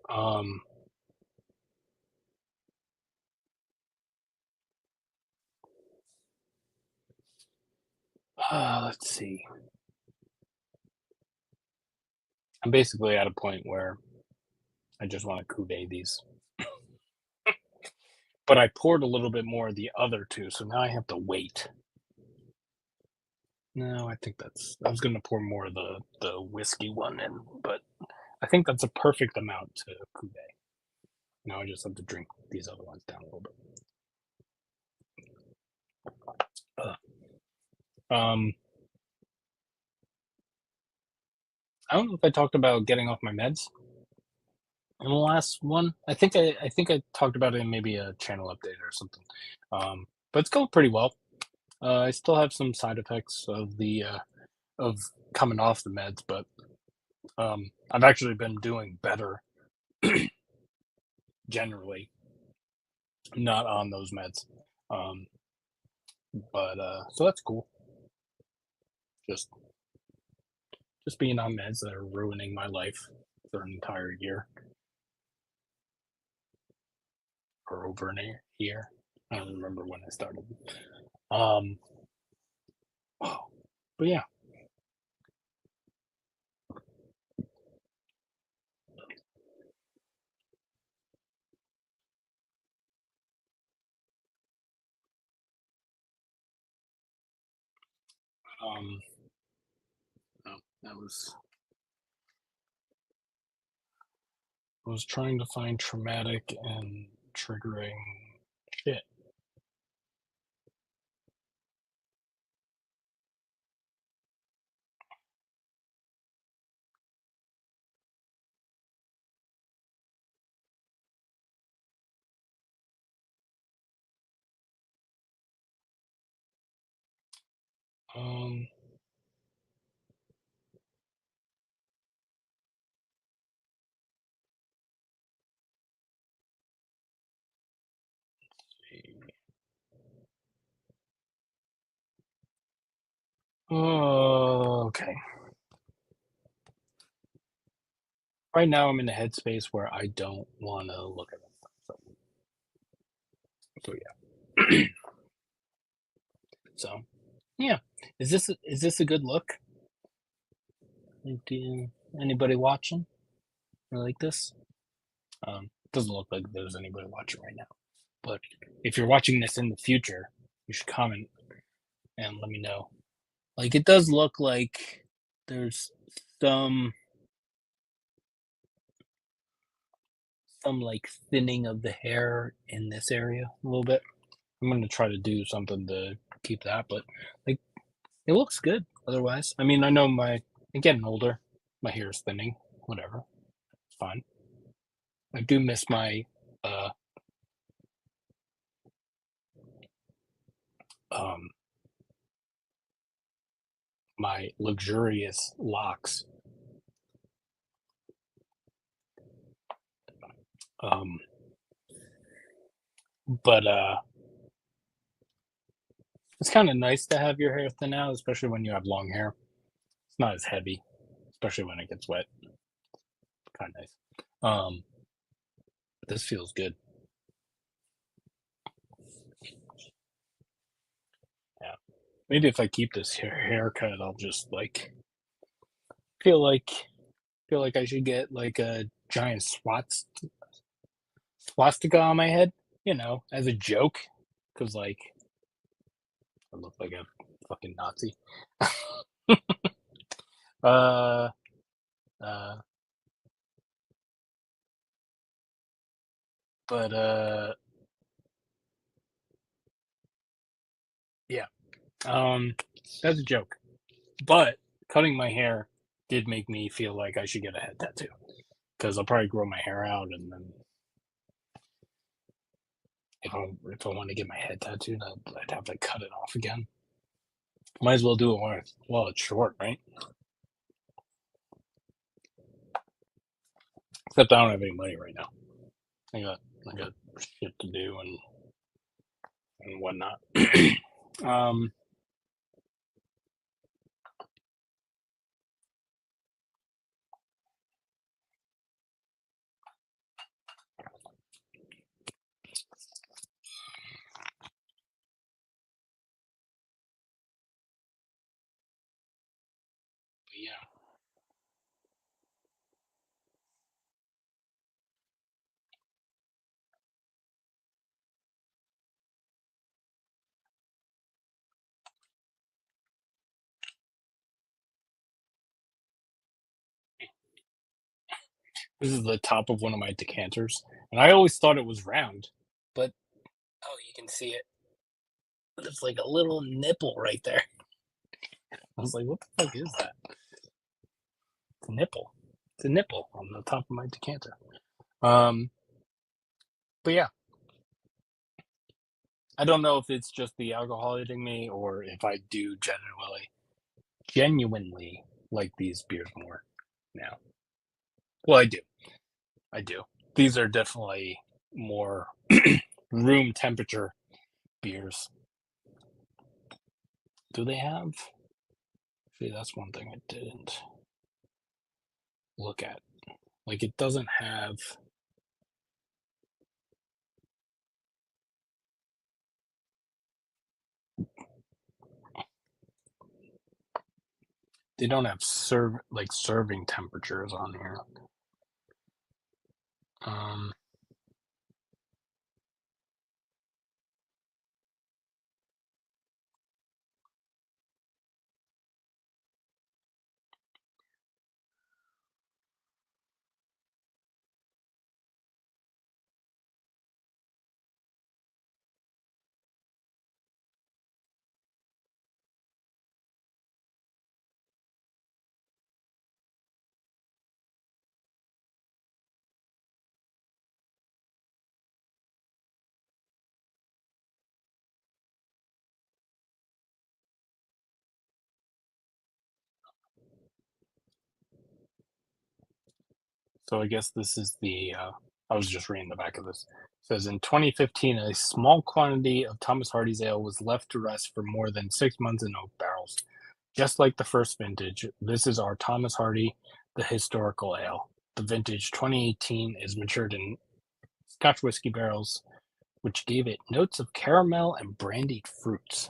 Um, let's see. I'm basically at a point where I just want to coupe these, but I poured a little bit more of the other two, so now I have to wait. No, I think I was gonna pour more of the whiskey one in, but I think that's a perfect amount to coupe. Now I just have to drink these other ones down a little bit. Um, I don't know if I talked about getting off my meds in the last one. I think I talked about it in maybe a channel update or something. But it's going pretty well. I still have some side effects of the of coming off the meds, but I've actually been doing better generally, not on those meds. Um, but so that's cool. Just just being on meds that are ruining my life for an entire year or over an year. I don't remember when I started. Um, but yeah, um, oh, that was I was trying to find traumatic and triggering shit. Um, okay. Right now, I'm in a headspace where I don't want to look at that stuff. So yeah. So yeah, is this a good look? Do anybody watching? You like this? Doesn't look like there's anybody watching right now. But if you're watching this in the future, you should comment and let me know. Like it does look like there's some some like thinning of the hair in this area a little bit. I'm gonna try to do something to keep that, but like it looks good otherwise. I mean, I know I'm getting older. My hair is thinning. Whatever. It's fine. I do miss uh um my luxurious locks. Um but it's kind of nice to have your hair thin out, especially when you have long hair. It's not as heavy, especially when it gets wet. Kind of nice. Um but this feels good. Yeah. Maybe if I keep this haircut, I'll just like feel like feel like I should get like a giant swastika on my head, as a joke, because like I look like a fucking Nazi. uh, uh, but yeah, that's a joke. But cutting my hair did make me feel like I should get a head tattoo because I'll probably grow my hair out, and then if I want to get my head tattooed, I'd have to cut it off again. Might as well do it while it's short, right? Except I don't have any money right now. I got shit to do and whatnot. um, but yeah, this is the top of one of my decanters, and I always thought it was round, but oh, you can see it. There's like a little nipple right there. I was like, what the fuck is that? It's a nipple. It's a nipple on the top of my decanter. Um, but yeah, I don't know if it's just the alcohol hitting me or if I do genuinely like these beers more now. Well, I do. I do. These are definitely more room temperature beers. Do they have? See, that's one thing I didn't look at. Like, it doesn't have. They don't have serving temperatures on here. Um, so I guess this is I was just reading the back of this. It says in 2015, a small quantity of Thomas Hardy's ale was left to rest for more than 6 months in oak barrels. Just like the first vintage, this is our Thomas Hardy, the historical ale. The vintage 2018 is matured in Scotch whiskey barrels, which gave it notes of caramel and brandied fruits.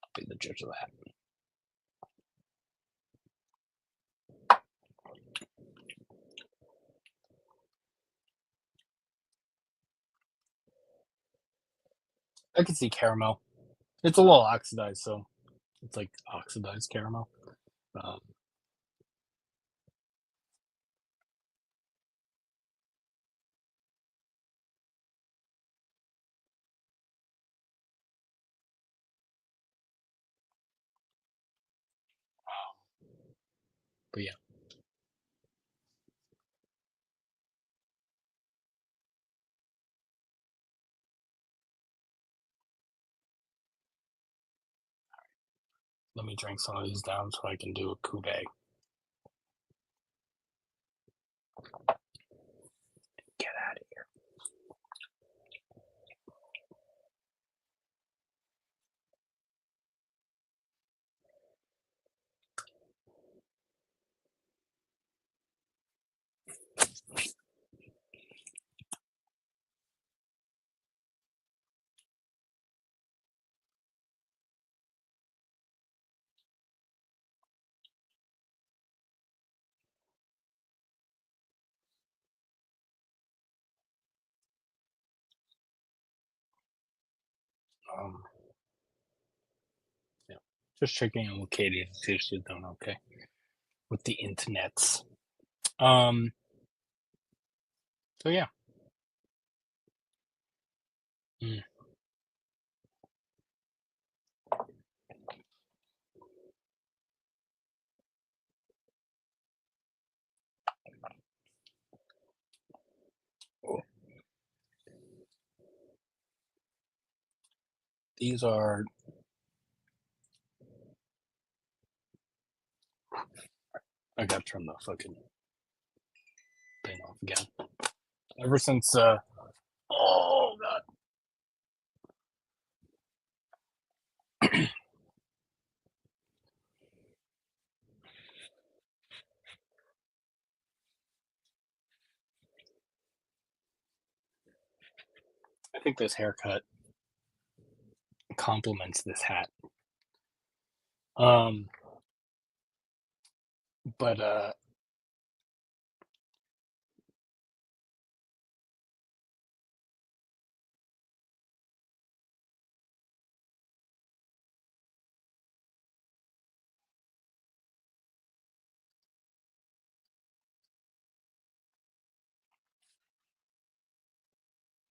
I'll be the judge of that. I can see caramel. It's a little oxidized, so it's like oxidized caramel. Um, but yeah, let me drink some of these down so I can do a cuvee. Get out of here. Um, yeah, just checking in with Katie to see if she's doing okay with the internets. Um, so yeah. Mm. These are. I gotta turn the fucking thing off again. Ever since oh god, I think this haircut complements this hat. Um, but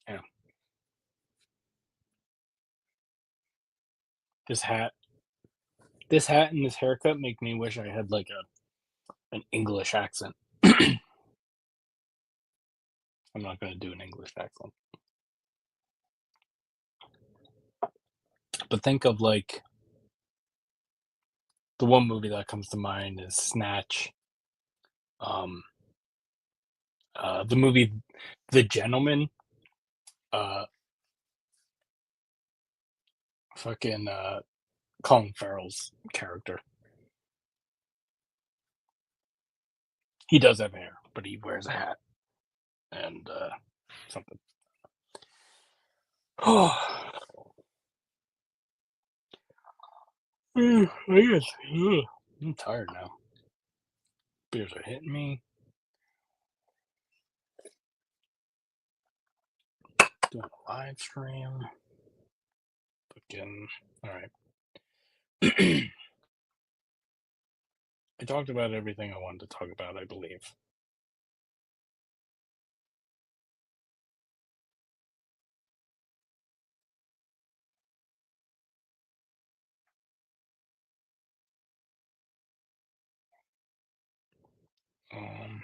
yeah, this hat, this hat and this haircut make me wish I had like an English accent. I'm not gonna do an English accent, but think of like the one movie that comes to mind is Snatch. Um, the movie The Gentleman. Uh, fucking Colin Farrell's character. He does have hair, but he wears a hat and something. Oh, I guess. I'm tired now. Beers are hitting me. Doing a live stream. Fucking. All right. I talked about everything I wanted to talk about, I believe. Um,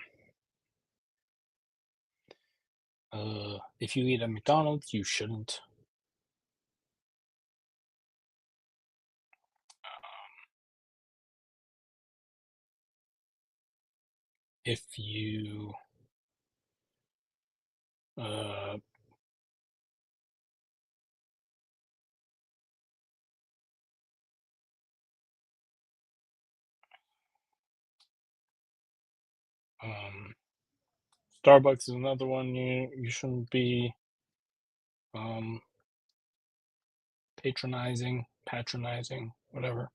if you eat at McDonald's, you shouldn't. If you uh, um, Starbucks is another one you shouldn't be um, patronizing, whatever.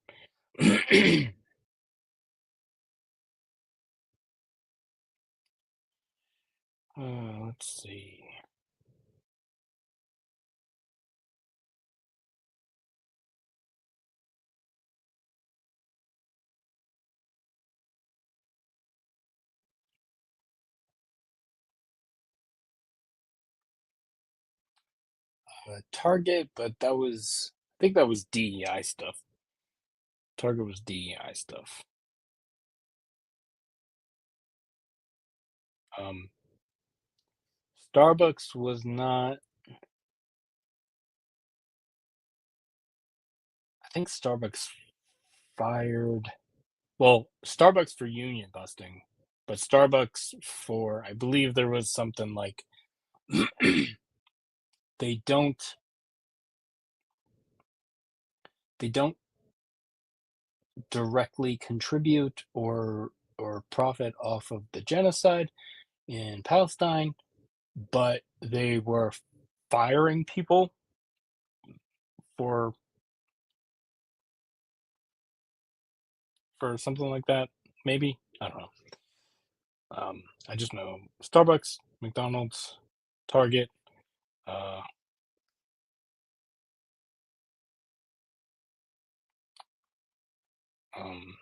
Let's see. Target, but I think that was DEI stuff. Target was DEI stuff. Um, Starbucks was not. I think Starbucks fired. Well, Starbucks for union busting, but Starbucks for, I believe there was something like they don't they don't directly contribute or profit off of the genocide in Palestine, but they were firing people for something like that. Maybe, I don't know. I just know Starbucks, McDonald's, Target. Uh, um,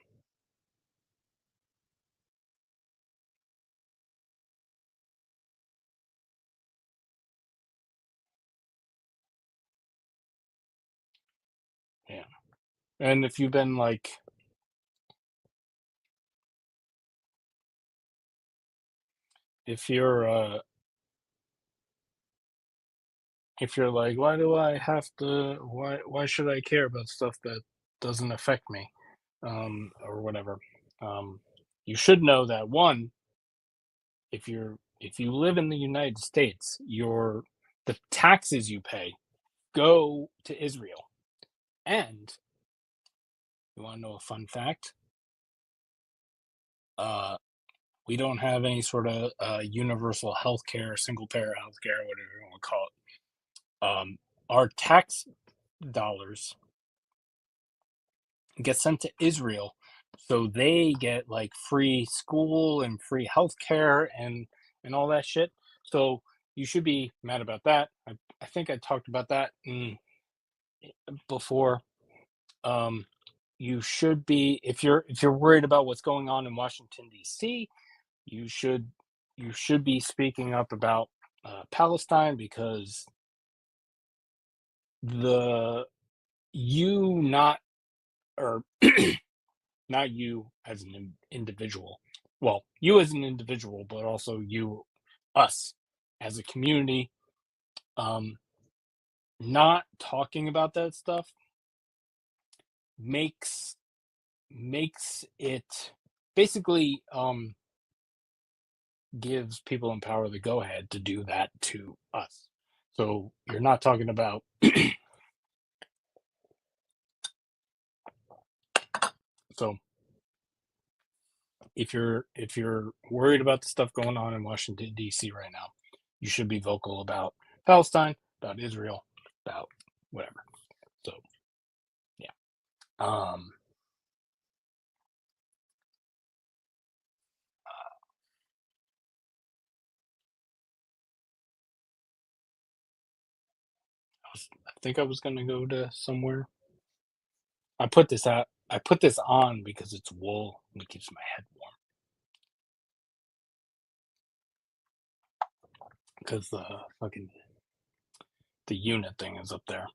yeah. And if you've been like, if you're like, why do I have to? Why should I care about stuff that doesn't affect me, or whatever? Um, you should know that one, if you live in the United States, the taxes you pay go to Israel. And you want to know a fun fact? Uh, we don't have any sort of universal healthcare, single payer healthcare, whatever you want to call it. Our tax dollars get sent to Israel, so they get like free school and free healthcare and all that shit. So you should be mad about that. I think I talked about that before. Um, you should be, if you're worried about what's going on in Washington D.C. You should be speaking up about Palestine, because the you not or not you as an individual. Well, you as an individual, but also us as a community, um, not talking about that stuff makes it basically gives people in power the go ahead to do that to us. So you're not talking about so if you're worried about the stuff going on in Washington D.C. right now, you should be vocal about Palestine, about Israel, about whatever. So yeah. Um, I think I was gonna go to somewhere. I put this on because it's wool and it keeps my head warm. Because the fucking the unit thing is up there,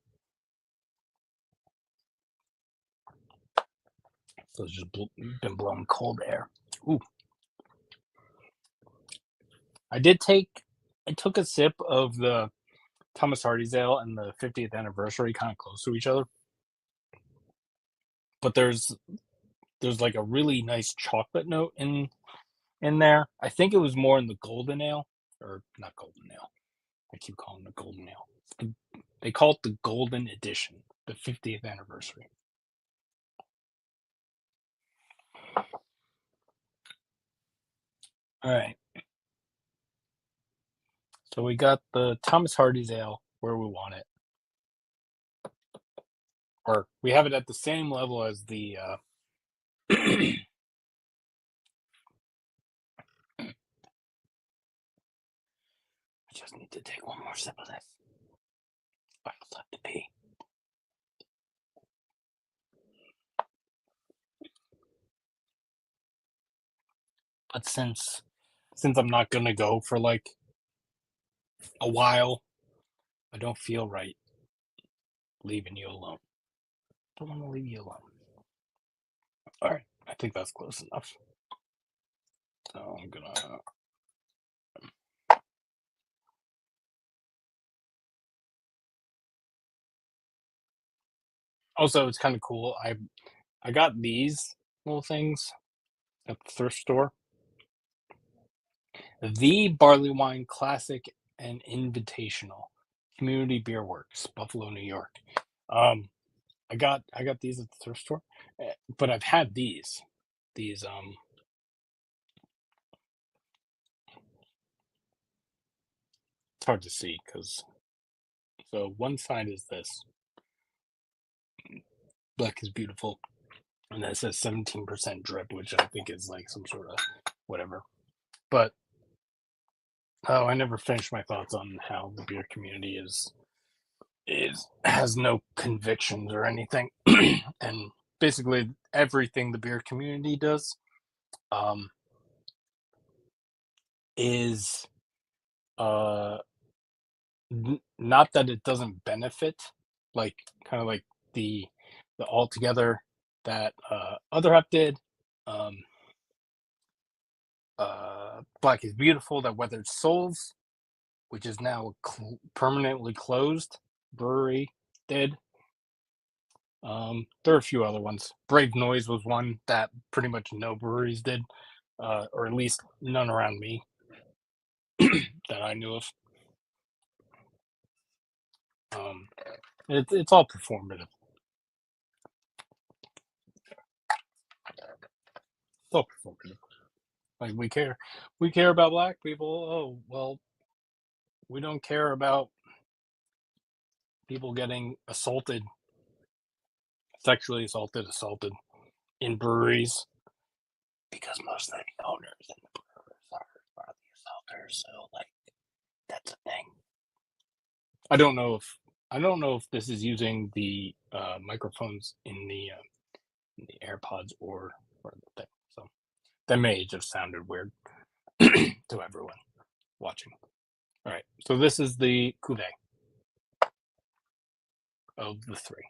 so it's just been blowing cold air. Ooh, I did take I took a sip of the Thomas Hardy's ale and the 50th anniversary kind of close to each other, but there's like a really nice chocolate note in there. I think it was more in the golden ale, or not golden ale. I keep calling it the golden ale. They call it the golden edition, the 50th anniversary. All right. So we got the Thomas Hardy's ale where we want it, or we have it at the same level as the. I just need to take one more sip of this. I also have to pee. But since I'm not gonna go for like a while, I don't feel right leaving you alone. Don't want to leave you alone. All right, I think that's close enough. So I'm gonna. Also, it's kind of cool. I got these little things at the thrift store. The Barley Wine Classic and Invitational, Community Beer Works, Buffalo, New York. Um, I got these at the thrift store, but I've had these. It's hard to see because so one side is this Black is Beautiful, and that says 17% drip, which I think is like some sort of whatever. But oh, I never finished my thoughts on how the beer community is has no convictions or anything, and basically everything the beer community does um, is uh, not that it doesn't benefit, like kind of like the the altogether that other Hep did. Um, Black is Beautiful that Weathered Souls, which is now permanently closed brewery did. There are a few other ones. Brave Noise was one that pretty much no breweries did, or at least none around me that I knew of. Um, it's all performative. It's all performative. Like we care about black people. Oh well, we don't care about people getting assaulted in breweries because most of the owners and the brewers are the assaulters. So like that's a thing. I don't know if I don't know if this is using the microphones in the AirPods or the thing. So that may just sounded weird to everyone watching. All right, so this is the cuvee of the three.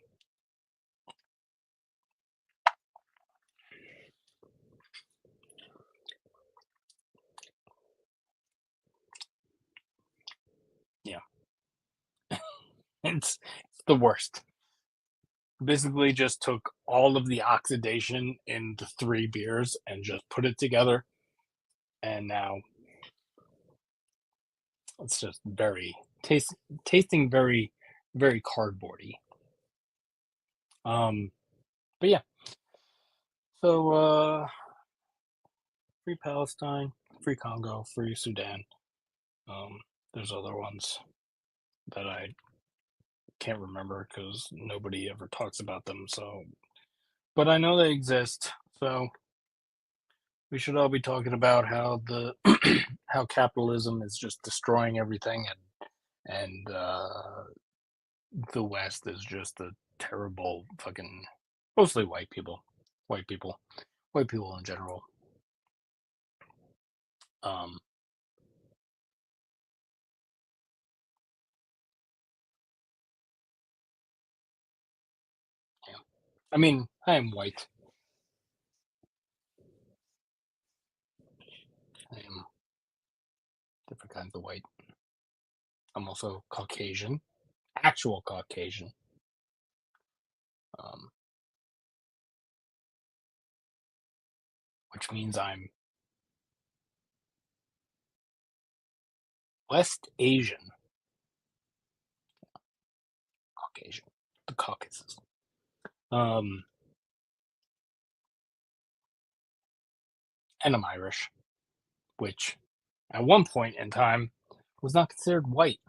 Yeah, it's the worst. Basically, just took all of the oxidation in the three beers and just put it together, and now it's just tasting very cardboardy. But yeah, so free Palestine, free Congo, free Sudan. Um, there's other ones that I can't remember because nobody ever talks about them. So but I know they exist. So we should all be talking about how the how capitalism is just destroying everything, and the West is just a terrible fucking mostly white people, white people in general. Um, yeah. I mean, I am white. I am different kinds of white. I'm also Caucasian, actual Caucasian, um, which means I'm West Asian Caucasian, the Caucasus. Um, and I'm Irish, which at one point in time was not considered white,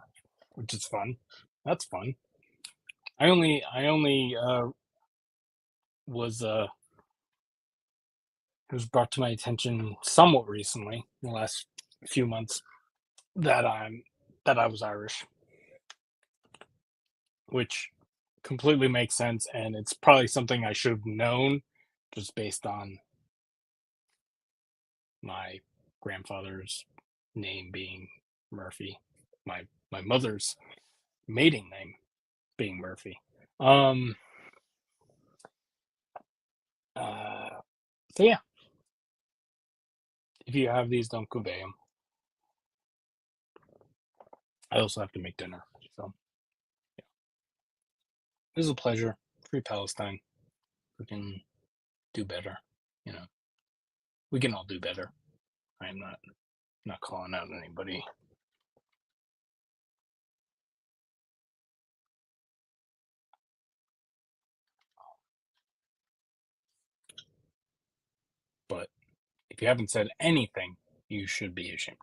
which is fun. That's fun. I only was it was brought to my attention somewhat recently, in the last few months, that I was Irish, which completely makes sense, and it's probably something I should have known just based on my grandfather's name being Murphy, my mother's maiden name being Murphy. Um, uh, so yeah, if you have these, don't convey them. I also have to make dinner, so it was a pleasure. Free Palestine. We can do better. You know, we can all do better. I am not calling out anybody, but if you haven't said anything, you should be ashamed.